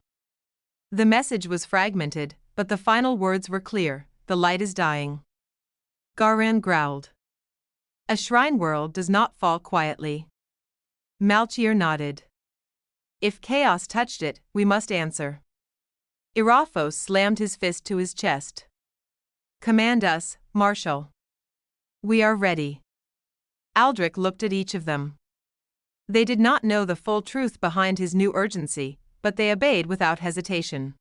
The message was fragmented, but the final words were clear: "The light is dying." Garan growled. "A shrine world does not fall quietly." Malchier nodded. "If chaos touched it, we must answer." Iraphos slammed his fist to his chest. "Command us, Marshal." "We are ready." Aldric looked at each of them. They did not know the full truth behind his new urgency, but they obeyed without hesitation.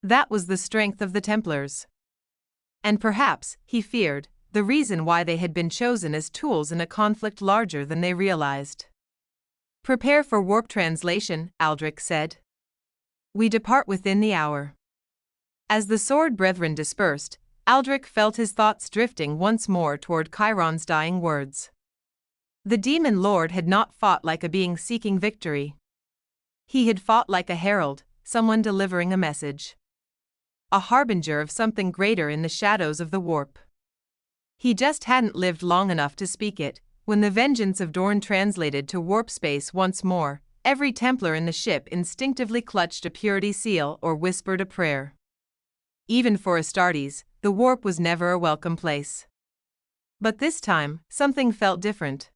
That was the strength of the Templars. And perhaps, he feared, the reason why they had been chosen as tools in a conflict larger than they realized. "Prepare for warp translation," Aldric said. "We depart within the hour." As the sword brethren dispersed, Aldric felt his thoughts drifting once more toward Chiron's dying words. The demon lord had not fought like a being seeking victory. He had fought like a herald, someone delivering a message. A harbinger of something greater in the shadows of the warp. He just hadn't lived long enough to speak it. When the vengeance of Dorn translated to warp space once more, every Templar in the ship instinctively clutched a purity seal or whispered a prayer. Even for Astartes, the warp was never a welcome place. But this time, something felt different.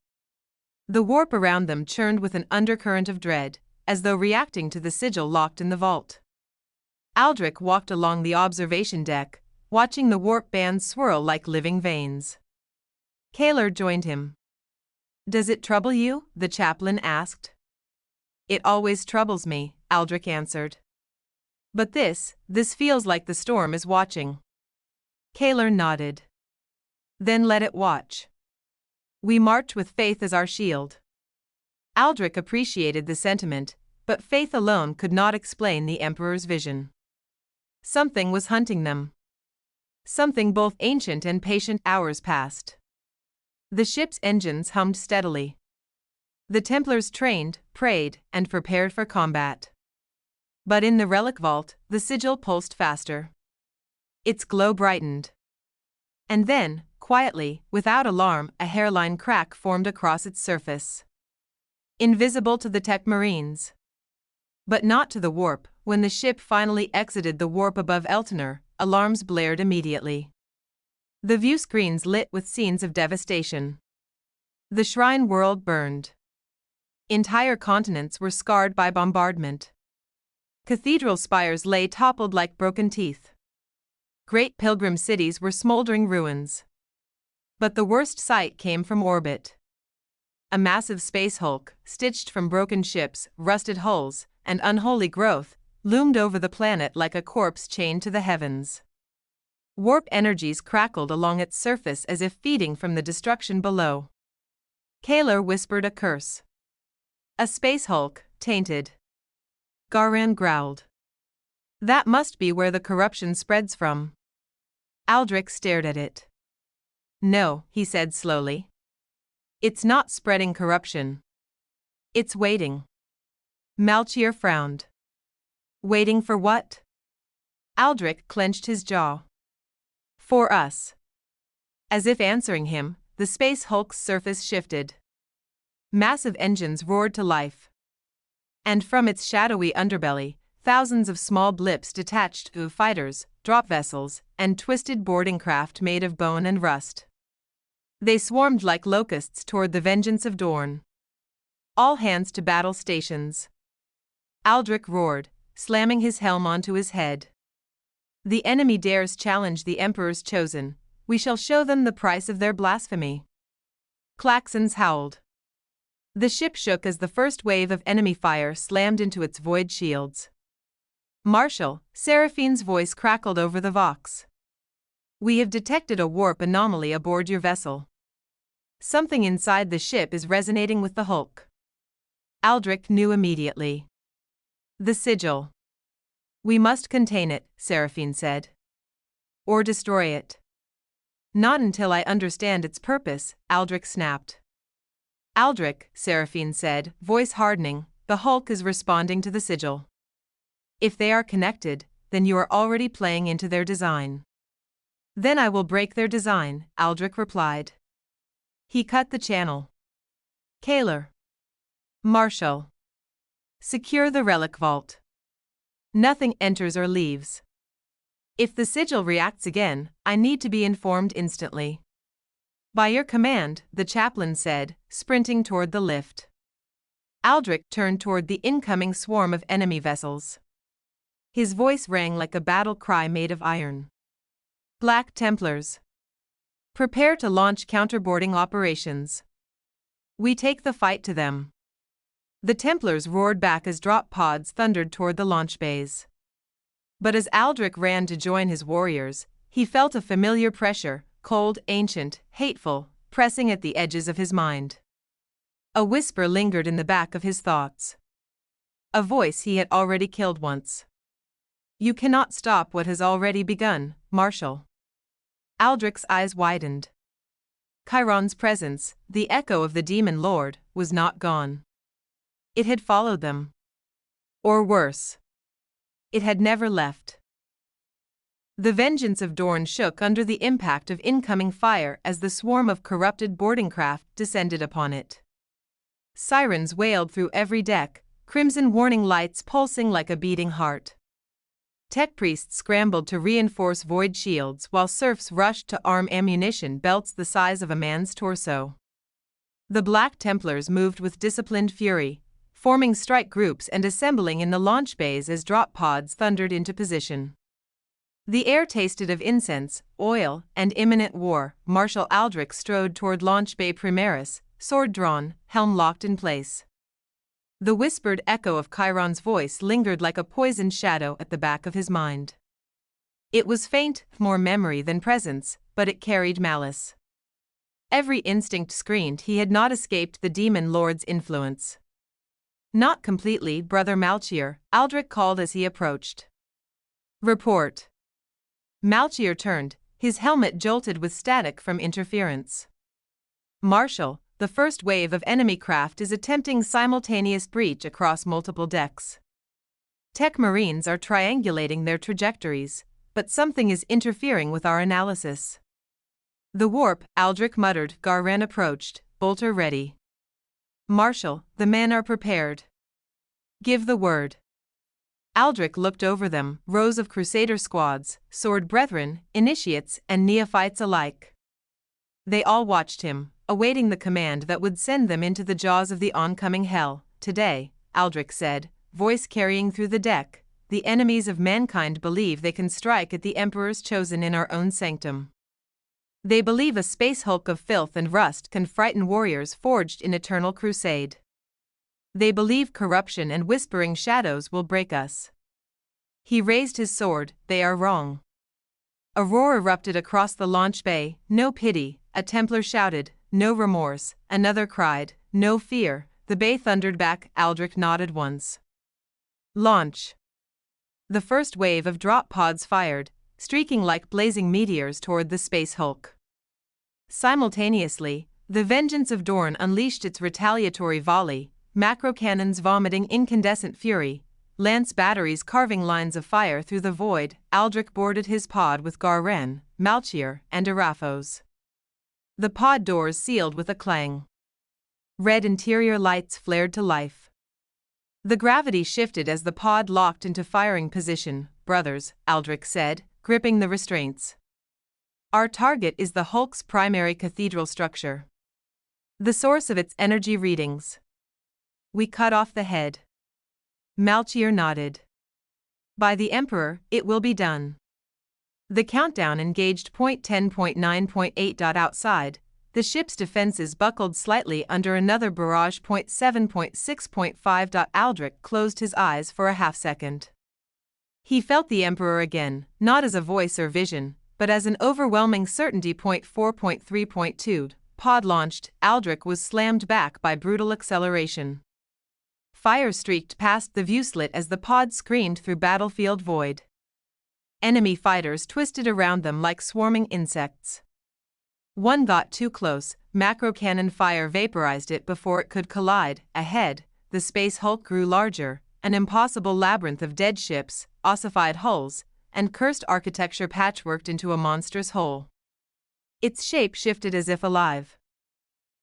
The warp around them churned with an undercurrent of dread, as though reacting to the sigil locked in the vault. Aldric walked along the observation deck, watching the warp bands swirl like living veins. Kalar joined him. "Does it trouble you?" the chaplain asked. "It always troubles me," Aldric answered. "But this feels like the storm is watching." Kalar nodded. "Then let it watch. We march with faith as our shield." Aldric appreciated the sentiment, but faith alone could not explain the Emperor's vision. Something was hunting them. Something both ancient and patient. Hours passed. The ship's engines hummed steadily. The Templars trained, prayed, and prepared for combat. But in the relic vault, the sigil pulsed faster. Its glow brightened. And then, quietly, without alarm, a hairline crack formed across its surface. Invisible to the tech marines. But not to the warp. When the ship finally exited the warp above Eltenor, alarms blared immediately. The view screens lit with scenes of devastation. The shrine world burned. Entire continents were scarred by bombardment. Cathedral spires lay toppled like broken teeth. Great pilgrim cities were smoldering ruins. But the worst sight came from orbit. A massive space hulk, stitched from broken ships, rusted hulls, and unholy growth, loomed over the planet like a corpse chained to the heavens. Warp energies crackled along its surface as if feeding from the destruction below. Kalar whispered a curse. "A space hulk, tainted." Garan growled. "That must be where the corruption spreads from." Aldric stared at it. "No," he said slowly. "It's not spreading corruption. It's waiting." Malchier frowned. "Waiting for what?" Aldric clenched his jaw. "For us." As if answering him, the space hulk's surface shifted. Massive engines roared to life. And from its shadowy underbelly, thousands of small blips detached to fighters, drop vessels, and twisted boarding craft made of bone and rust. They swarmed like locusts toward the vengeance of Dorn. "All hands to battle stations." Aldric roared, slamming his helm onto his head. "The enemy dares challenge the Emperor's chosen. We shall show them the price of their blasphemy." Klaxons howled. The ship shook as the first wave of enemy fire slammed into its void shields. Marshal, Seraphine's voice crackled over the vox. We have detected a warp anomaly aboard your vessel. Something inside the ship is resonating with the hulk. Aldric knew immediately. The sigil. We must contain it, Seraphine said. Or destroy it. Not until I understand its purpose, Aldric snapped. Aldric, Seraphine said, voice hardening, the hulk is responding to the sigil. If they are connected, then you are already playing into their design. Then I will break their design, Aldric replied. He cut the channel. Kaler. Marshal. Secure the relic vault. Nothing enters or leaves. If the sigil reacts again, I need to be informed instantly. By your command, the chaplain said, sprinting toward the lift. Aldric turned toward the incoming swarm of enemy vessels. His voice rang like a battle cry made of iron. Black Templars. Prepare to launch counterboarding operations. We take the fight to them. The Templars roared back as drop pods thundered toward the launch bays. But as Aldric ran to join his warriors, he felt a familiar pressure, cold, ancient, hateful, pressing at the edges of his mind. A whisper lingered in the back of his thoughts. A voice he had already killed once. You cannot stop what has already begun, Marshal. Aldric's eyes widened. Chiron's presence, the echo of the demon lord, was not gone. It had followed them. Or worse. It had never left. The vengeance of Dorne shook under the impact of incoming fire as the swarm of corrupted boarding craft descended upon it. Sirens wailed through every deck, crimson warning lights pulsing like a beating heart. Tech priests scrambled to reinforce void shields while serfs rushed to arm ammunition belts the size of a man's torso. The Black Templars moved with disciplined fury, forming strike groups and assembling in the launch bays as drop pods thundered into position. The air tasted of incense, oil, and imminent war. Marshal Aldric strode toward Launch Bay Primaris, sword drawn, helm locked in place. The whispered echo of Chiron's voice lingered like a poisoned shadow at the back of his mind. It was faint, more memory than presence, but it carried malice. Every instinct screamed he had not escaped the demon lord's influence. Not completely, Brother Malchier, Aldric called as he approached. Report. Malchier turned, his helmet jolted with static from interference. Marshal, the first wave of enemy craft is attempting simultaneous breach across multiple decks. Tech Marines are triangulating their trajectories, but something is interfering with our analysis. The warp, Aldric muttered. Garren approached, bolter ready. Marshal, the men are prepared. Give the word. Aldric looked over them, rows of crusader squads, sword brethren, initiates, and neophytes alike. They all watched him, awaiting the command that would send them into the jaws of the oncoming hell. Today, Aldric said, voice carrying through the deck, the enemies of mankind believe they can strike at the emperors chosen in our own sanctum. They believe a space hulk of filth and rust can frighten warriors forged in eternal crusade. They believe corruption and whispering shadows will break us. He raised his sword. They are wrong. A roar erupted across the launch bay. No pity, a Templar shouted. No remorse, another cried. No fear, the bay thundered back. Aldric nodded once. Launch. The first wave of drop pods fired, streaking like blazing meteors toward the space hulk. Simultaneously, the vengeance of Dorne unleashed its retaliatory volley, macro cannons vomiting incandescent fury, lance batteries carving lines of fire through the void. Aldric boarded his pod with Garren, Malchier, and Araphos. The pod doors sealed with a clang. Red interior lights flared to life. The gravity shifted as the pod locked into firing position. Brothers, Aldric said, gripping the restraints. Our target is the hulk's primary cathedral structure. The source of its energy readings. We cut off the head. Malchier nodded. By the Emperor, it will be done. The countdown engaged. 10.9.8. Outside, the ship's defenses buckled slightly under another barrage. 7.6.5. Aldric closed his eyes for a half-second. He felt the Emperor again, not as a voice or vision, but as an overwhelming certainty. 4.3.2 Pod launched, Aldric was slammed back by brutal acceleration. Fire streaked past the viewslit as the pod screamed through battlefield void. Enemy fighters twisted around them like swarming insects. One got too close, macro cannon fire vaporized it before it could collide. Ahead, the space hulk grew larger, an impossible labyrinth of dead ships, ossified hulls, and cursed architecture patchworked into a monstrous whole. Its shape shifted as if alive.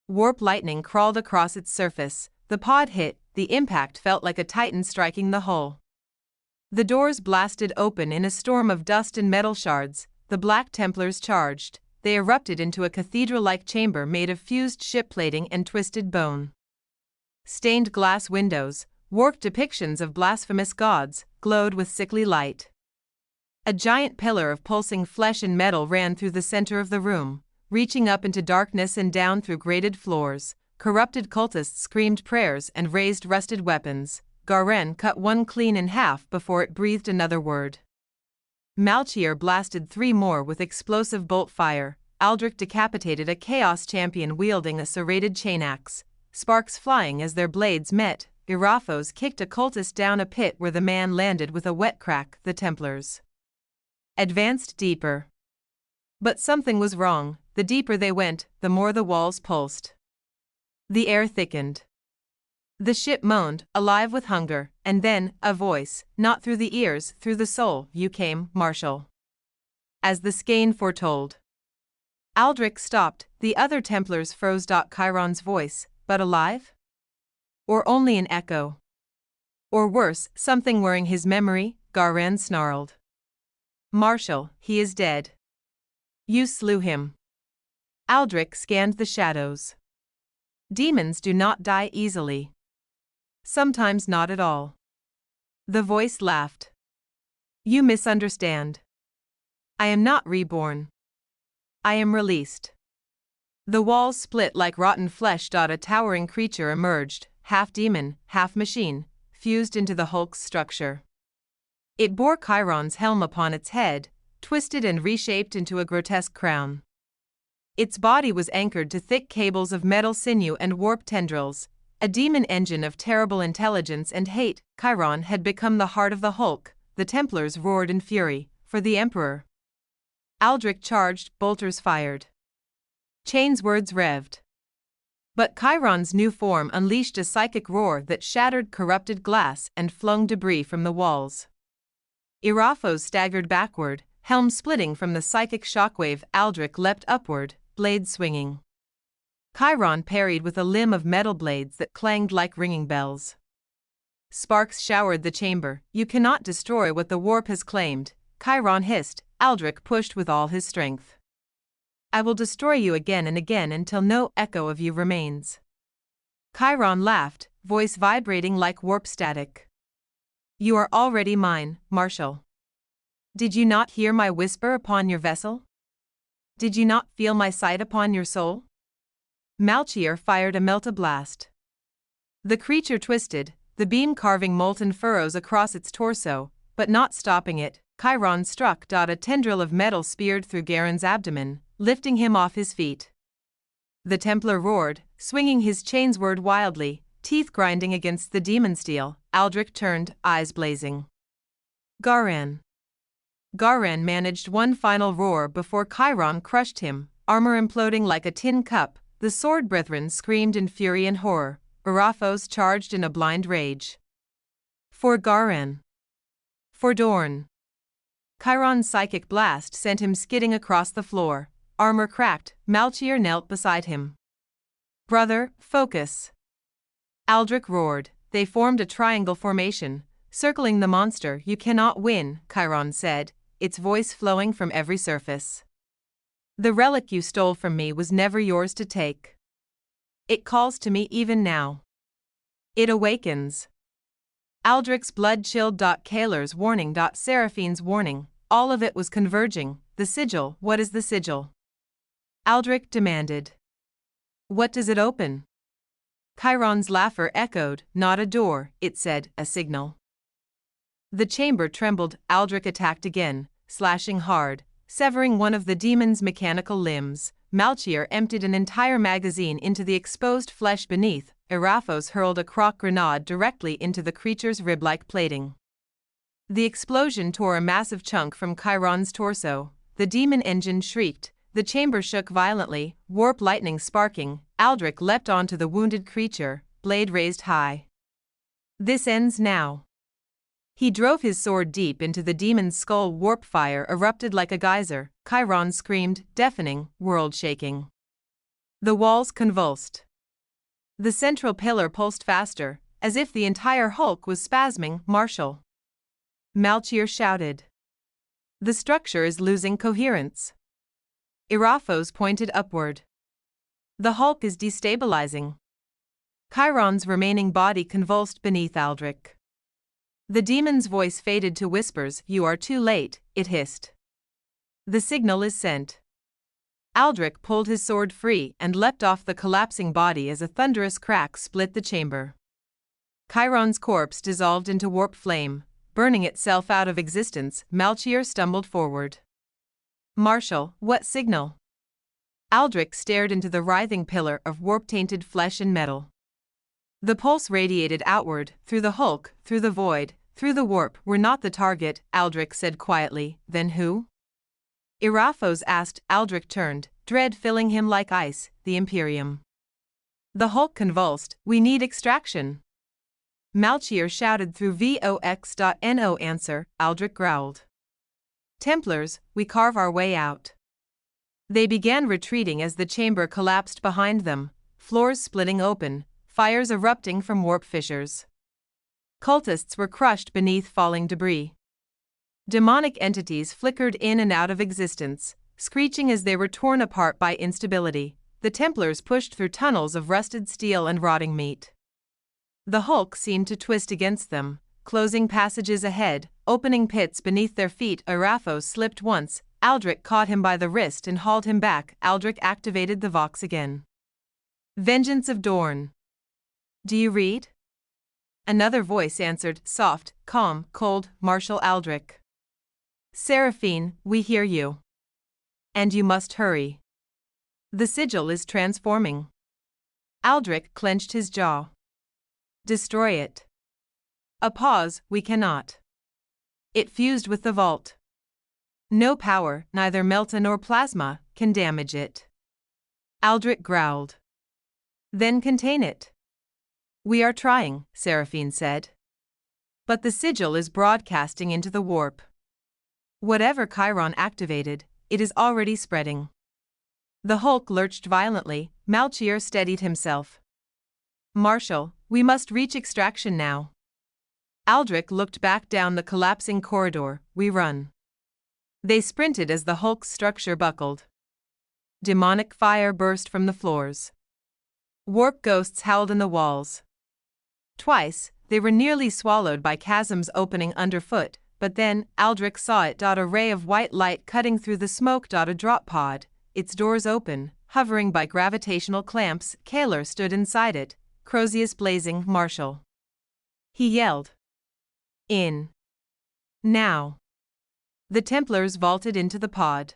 Warp lightning crawled across its surface. The pod hit, the impact felt like a titan striking the hull. The doors blasted open in a storm of dust and metal shards. The Black Templars charged. They erupted into a cathedral-like chamber made of fused ship plating and twisted bone. Stained glass windows, warped depictions of blasphemous gods, glowed with sickly light. A giant pillar of pulsing flesh and metal ran through the center of the room, reaching up into darkness and down through grated floors. Corrupted cultists screamed prayers and raised rusted weapons. Garen cut one clean in half before it breathed another word. Malchier blasted 3 more with explosive bolt fire. Aldric decapitated a Chaos champion wielding a serrated chain axe, sparks flying as their blades met. Iraphos kicked a cultist down a pit where the man landed with a wet crack. The Templars advanced deeper. But something was wrong. The deeper they went, the more the walls pulsed. The air thickened. The ship moaned, alive with hunger, and then, a voice, not through the ears, through the soul. You came, Marshal. As the skein foretold. Aldric stopped, the other Templars froze. Chiron's voice, but alive? Or only an echo? Or worse, something wearing his memory? Garen snarled. Marshal, he is dead. You slew him. Aldric scanned the shadows. Demons do not die easily. Sometimes not at all. The voice laughed. You misunderstand. I am not reborn. I am released. The walls split like rotten flesh. A towering creature emerged, half demon, half machine, fused into the Hulk's structure. It bore Chiron's helm upon its head, twisted and reshaped into a grotesque crown. Its body was anchored to thick cables of metal sinew and warp tendrils, a demon engine of terrible intelligence and hate. Chiron had become the heart of the Hulk. The Templars roared in fury, for the Emperor. Aldric charged, bolters fired. Chains words revved. But Chiron's new form unleashed a psychic roar that shattered corrupted glass and flung debris from the walls. Iraphos staggered backward, helm splitting from the psychic shockwave. Aldric leapt upward, blade swinging. Chiron parried with a limb of metal blades that clanged like ringing bells. Sparks showered the chamber. You cannot destroy what the warp has claimed, Chiron hissed. Aldric pushed with all his strength. I will destroy you again and again until no echo of you remains. Chiron laughed, voice vibrating like warp static. You are already mine, Marshal. Did you not hear my whisper upon your vessel? Did you not feel my sight upon your soul? Malchier fired a melt-a-blast. The creature twisted, the beam carving molten furrows across its torso, but not stopping it. Chiron struck. A tendril of metal speared through Garen's abdomen, lifting him off his feet. The Templar roared, swinging his chainsword wildly, teeth grinding against the demon steel. Aldric turned, eyes blazing. Garen. Garen managed one final roar before Chiron crushed him, armor imploding like a tin cup. The sword brethren screamed in fury and horror. Iraphos charged in a blind rage. For Garen. For Dorn. Chiron's psychic blast sent him skidding across the floor. Armor cracked. Malchier knelt beside him. Brother, focus. Aldric roared. They formed a triangle formation, circling the monster. You cannot win, Chiron said, its voice flowing from every surface. The relic you stole from me was never yours to take. It calls to me even now. It awakens. Aldric's blood chilled. Kaler's warning. Seraphine's warning. All of it was converging. The sigil. What is the sigil? Aldric demanded. What does it open? Chiron's laughter echoed. Not a door, it said, a signal. The chamber trembled. Aldric attacked again, slashing hard, severing one of the demon's mechanical limbs. Malchior emptied an entire magazine into the exposed flesh beneath. Eraphos hurled a croc grenade directly into the creature's rib-like plating. The explosion tore a massive chunk from Chiron's torso. The demon engine shrieked. The chamber shook violently, warp lightning sparking. Aldric leapt onto the wounded creature, blade raised high. This ends now. He drove his sword deep into the demon's skull. Warp fire erupted like a geyser. Chiron screamed, deafening, world-shaking. The walls convulsed. The central pillar pulsed faster, as if the entire hulk was spasming. Marshal, Malchior shouted. The structure is losing coherence. Eraphos pointed upward. The hulk is destabilizing. Chiron's remaining body convulsed beneath Aldric. The demon's voice faded to whispers. You are too late, it hissed. The signal is sent. Aldric pulled his sword free and leapt off the collapsing body as a thunderous crack split the chamber. Chiron's corpse dissolved into warp flame, burning itself out of existence. Malchior stumbled forward. Marshal, what signal? Aldric stared into the writhing pillar of warp-tainted flesh and metal. The pulse radiated outward, through the hulk, through the void, through the warp. We're not the target, Aldric said quietly. Then who? Eraphos asked. Aldric turned, dread filling him like ice. The Imperium. The hulk convulsed. We need extraction. Malchior shouted through Vox.no. Answer, Aldric growled. Templars, we carve our way out. They began retreating as the chamber collapsed behind them, floors splitting open, fires erupting from warp fissures. Cultists were crushed beneath falling debris. Demonic entities flickered in and out of existence, screeching as they were torn apart by instability. The Templars pushed through tunnels of rusted steel and rotting meat. The hulk seemed to twist against them, closing passages ahead, opening pits beneath their feet. Eraphos slipped once. Aldric caught him by the wrist and hauled him back. Aldric activated the Vox again. Vengeance of Dorn. Do you read? Another voice answered, soft, calm, cold, Marshal Aldric. Seraphine, we hear you. And you must hurry. The sigil is transforming. Aldric clenched his jaw. Destroy it. A pause, we cannot. It fused with the vault. No power, neither melta nor plasma, can damage it. Aldric growled. Then contain it. We are trying, Seraphine said. But the sigil is broadcasting into the warp. Whatever Chiron activated, it is already spreading. The hulk lurched violently. Malchior steadied himself. Marshal, we must reach extraction now. Aldric looked back down the collapsing corridor. We run. They sprinted as the hulk's structure buckled. Demonic fire burst from the floors. Warp ghosts howled in the walls. Twice, they were nearly swallowed by chasms opening underfoot, but then, Aldric saw it. A ray of white light cutting through the smoke. A drop pod, its doors open, hovering by gravitational clamps. Kaler stood inside it, Crozius blazing. Marshal. He yelled. In. Now. The Templars vaulted into the pod.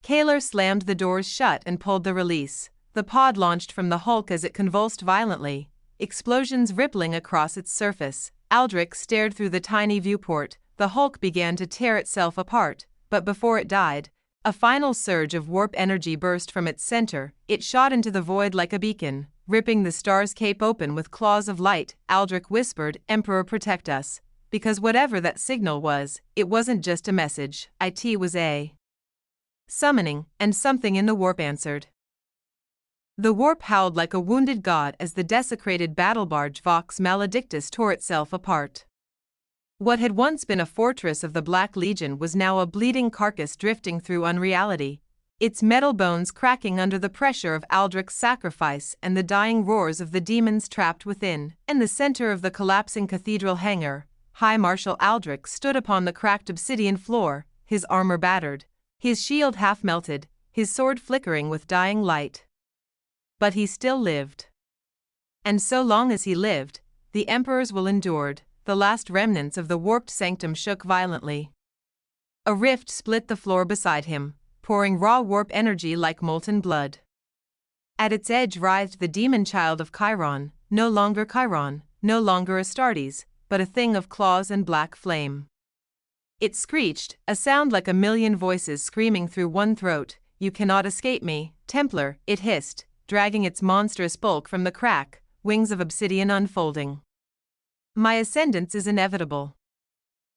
Kaler slammed the doors shut and pulled the release. The pod launched from the hulk as it convulsed violently, explosions rippling across its surface. Aldric stared through the tiny viewport. The hulk began to tear itself apart, but before it died, a final surge of warp energy burst from its center. It shot into the void like a beacon, ripping the star's cape open with claws of light. Aldric whispered, Emperor, protect us. Because whatever that signal was, it wasn't just a message. It was a summoning, and something in the warp answered. The warp howled like a wounded god as the desecrated battle barge Vox Maledictus tore itself apart. What had once been a fortress of the Black Legion was now a bleeding carcass drifting through unreality, its metal bones cracking under the pressure of Aldric's sacrifice and the dying roars of the demons trapped within. In the center of the collapsing cathedral hangar, High Marshal Aldric stood upon the cracked obsidian floor, his armor battered, his shield half melted, his sword flickering with dying light. But he still lived. And so long as he lived, the emperors will endured. the last remnants of the warped sanctum shook violently. A rift split the floor beside him, pouring raw warp energy like molten blood. At its edge writhed the demon child of Chiron, no longer Chiron, no longer Astartes, but a thing of claws and black flame. It screeched, a sound like a million voices screaming through one throat. "You cannot escape me, Templar," it hissed, dragging its monstrous bulk from the crack, wings of obsidian unfolding. "My ascendance is inevitable.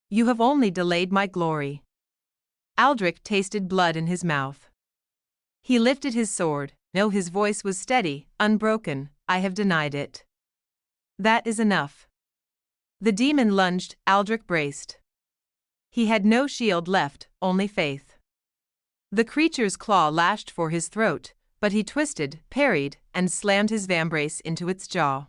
You have only delayed my glory." Aldric tasted blood in his mouth. He lifted his sword. No, his voice was steady, unbroken. "I have denied it. That is enough." The demon lunged. Aldric braced. He had no shield left, only faith. The creature's claw lashed for his throat, but he twisted, parried, and slammed his vambrace into its jaw.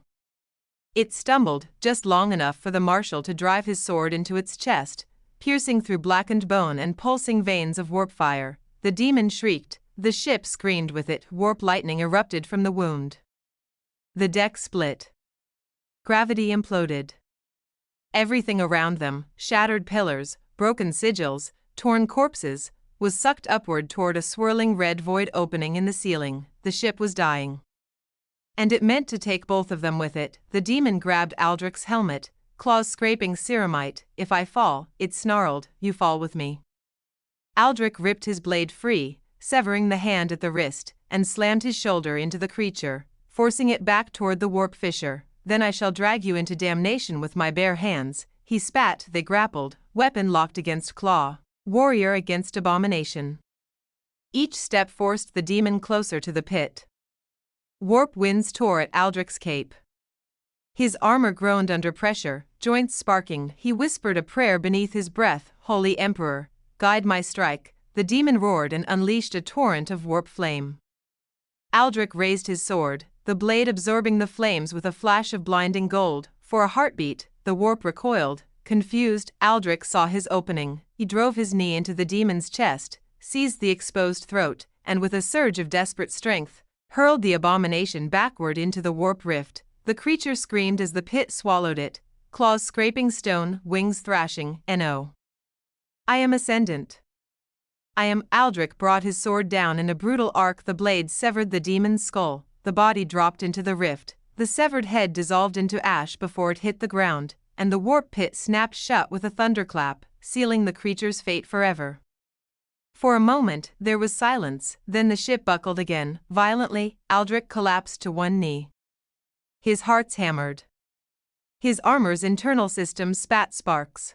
It stumbled, just long enough for the marshal to drive his sword into its chest, piercing through blackened bone and pulsing veins of warp fire. The demon shrieked, the ship screamed with it, warp lightning erupted from the wound. The deck split. Gravity imploded. Everything around them, shattered pillars, broken sigils, torn corpses, was sucked upward toward a swirling red void opening in the ceiling. The ship was dying. And it meant to take both of them with it. The demon grabbed Aldric's helmet, claws scraping ceramite. "If I fall," it snarled, "you fall with me." Aldric ripped his blade free, severing the hand at the wrist, and slammed his shoulder into the creature, forcing it back toward the warp fissure. "Then I shall drag you into damnation with my bare hands," he spat. They grappled, weapon locked against claw, warrior against abomination. Each step forced the demon closer to the pit. Warp winds tore at Aldric's cape. His armor groaned under pressure, joints sparking. He whispered a prayer beneath his breath. "Holy Emperor, guide my strike." The demon roared and unleashed a torrent of warp flame. Aldric raised his sword, the blade absorbing the flames with a flash of blinding gold. For a heartbeat, the warp recoiled. Confused, Aldric saw his opening. He drove his knee into the demon's chest, seized the exposed throat, and with a surge of desperate strength, hurled the abomination backward into the warp rift. The creature screamed as the pit swallowed it, claws scraping stone, wings thrashing. "No. I am ascendant. I am." Aldric brought his sword down in a brutal arc. The blade severed the demon's skull. The body dropped into the rift. The severed head dissolved into ash before it hit the ground, and the warp pit snapped shut with a thunderclap, sealing the creature's fate forever. For a moment, there was silence, then the ship buckled again, violently. Aldric collapsed to one knee. His heart's hammered. His armor's internal system spat sparks.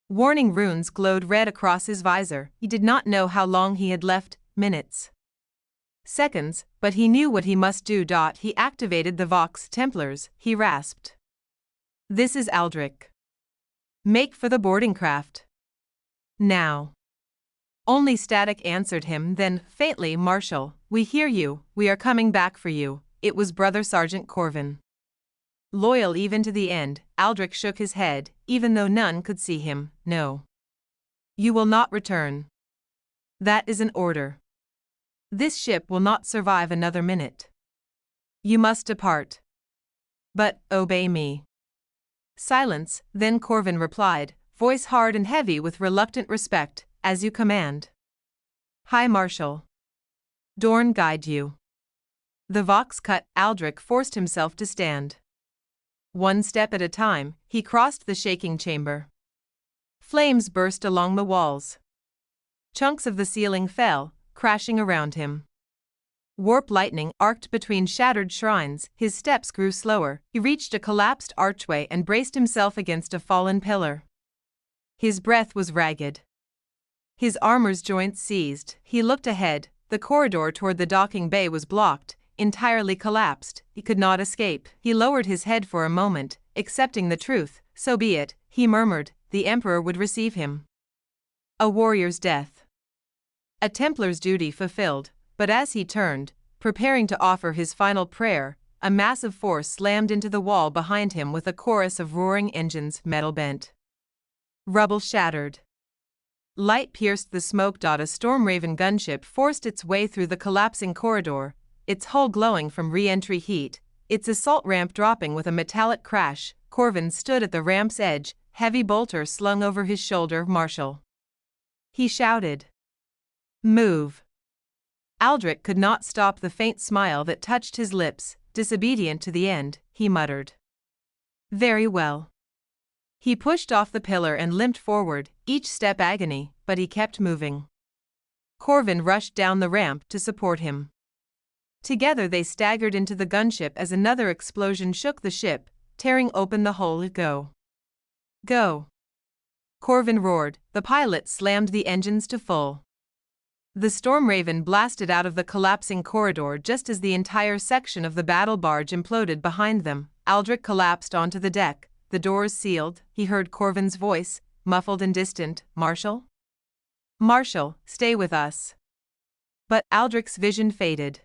Warning runes glowed red across his visor. He did not know how long he had left, minutes, seconds, but he knew what he must do. He activated the Vox Templars, he rasped. "This is Aldric. Make for the boarding craft. Now." Only static answered him, then, faintly, "Marshal, we hear you, we are coming back for you." It was Brother Sergeant Corvin. Loyal even to the end, Aldric shook his head, even though none could see him. "No. You will not return. That is an order. This ship will not survive another minute. You must depart. But, obey me." Silence, then Corvin replied, voice hard and heavy with reluctant respect, "As you command. High Marshal. Dorn guide you." The Vox cut. Aldric forced himself to stand. One step at a time, he crossed the shaking chamber. Flames burst along the walls. Chunks of the ceiling fell, crashing around him. Warp lightning arced between shattered shrines. His steps grew slower. He reached a collapsed archway and braced himself against a fallen pillar. His breath was ragged. His armor's joints seized. He looked ahead. The corridor toward the docking bay was blocked, entirely collapsed. He could not escape. He lowered his head for a moment, accepting the truth. "So be it," he murmured. The Emperor would receive him. A warrior's death. A Templar's duty fulfilled. But as he turned, preparing to offer his final prayer, a massive force slammed into the wall behind him with a chorus of roaring engines. Metal bent. Rubble shattered. Light pierced the smoke. A Stormraven gunship forced its way through the collapsing corridor, its hull glowing from re-entry heat. its assault ramp dropping with a metallic crash. Corvin stood at the ramp's edge, heavy bolter slung over his shoulder. Marshal, he shouted. Move. Aldric could not stop the faint smile that touched his lips. Disobedient to the end, he muttered. Very well. He pushed off the pillar and limped forward, each step agony, but he kept moving. Corvin rushed down the ramp to support him. Together they staggered into the gunship as another explosion shook the ship, tearing open the hull. Go. Go. Corvin roared. The pilot slammed the engines to full. The Storm Raven blasted out of the collapsing corridor just as the entire section of the battle barge imploded behind them. Aldric collapsed onto the deck, the doors sealed. He heard Corvin's voice, muffled and distant. Marshal? Marshal, stay with us. But Aldric's vision faded.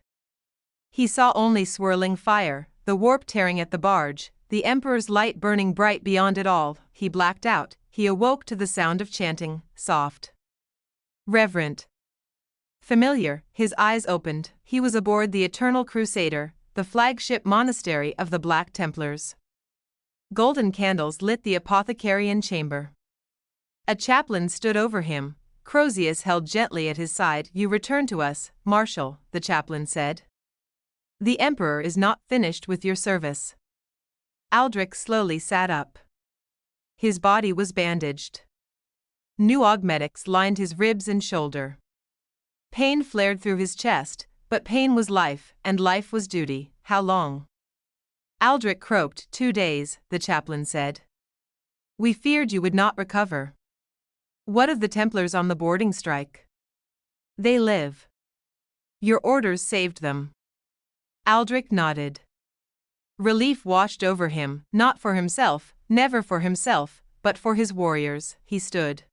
He saw only swirling fire, the warp tearing at the barge, the Emperor's light burning bright beyond it all. He blacked out. He awoke to the sound of chanting, soft, reverent, familiar. His eyes opened. He was aboard the Eternal Crusader, the flagship monastery of the Black Templars. Golden candles lit the apothecarian chamber. A chaplain stood over him, Crozius held gently at his side. You return to us, Marshal, the chaplain said. The Emperor is not finished with your service. Aldric slowly sat up. His body was bandaged. New augmetics lined his ribs and shoulder. Pain flared through his chest, but pain was life, and life was duty. How long? Aldric croaked. 2 days, the chaplain said. We feared you would not recover. What of the Templars on the boarding strike? They live. Your orders saved them. Aldric nodded. Relief washed over him, not for himself, never for himself, but for his warriors. He stood.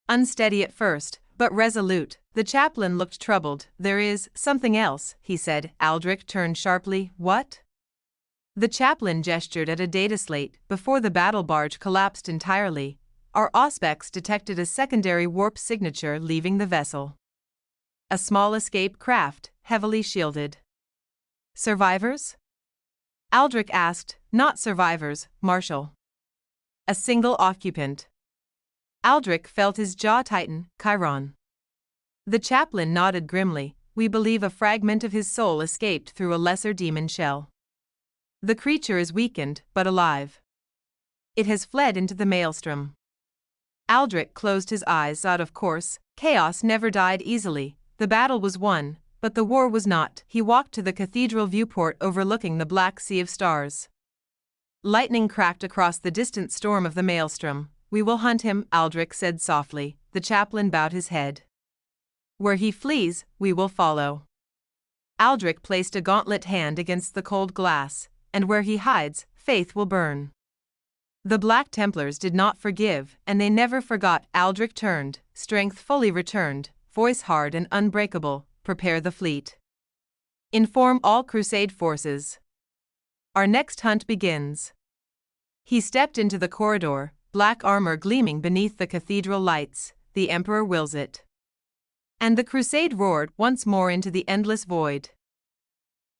Unsteady at first, but resolute. The chaplain looked troubled. There is something else, he said. Aldric turned sharply. What? The chaplain gestured at a data slate. Before the battle barge collapsed entirely, our auspex detected a secondary warp signature leaving the vessel. A small escape craft, heavily shielded. Survivors? Aldric asked. Not survivors, Marshal. A single occupant. Aldric felt his jaw tighten. Chiron. The chaplain nodded grimly. We believe a fragment of his soul escaped through a lesser demon shell. The creature is weakened, but alive. It has fled into the maelstrom. Aldric closed his eyes. Of course, chaos never died easily. The battle was won, but the war was not. He walked to the cathedral viewport overlooking the black sea of stars. Lightning cracked across the distant storm of the maelstrom. We will hunt him, Aldric said softly. The chaplain bowed his head. Where he flees, we will follow. Aldric placed a gauntlet hand against the cold glass, and where he hides, faith will burn. The Black Templars did not forgive, and they never forgot. Aldric turned, strength fully returned, voice hard and unbreakable. Prepare the fleet. Inform all Crusade forces. Our next hunt begins. He stepped into the corridor, black armor gleaming beneath the cathedral lights. The Emperor wills it. And the Crusade roared once more into the endless void.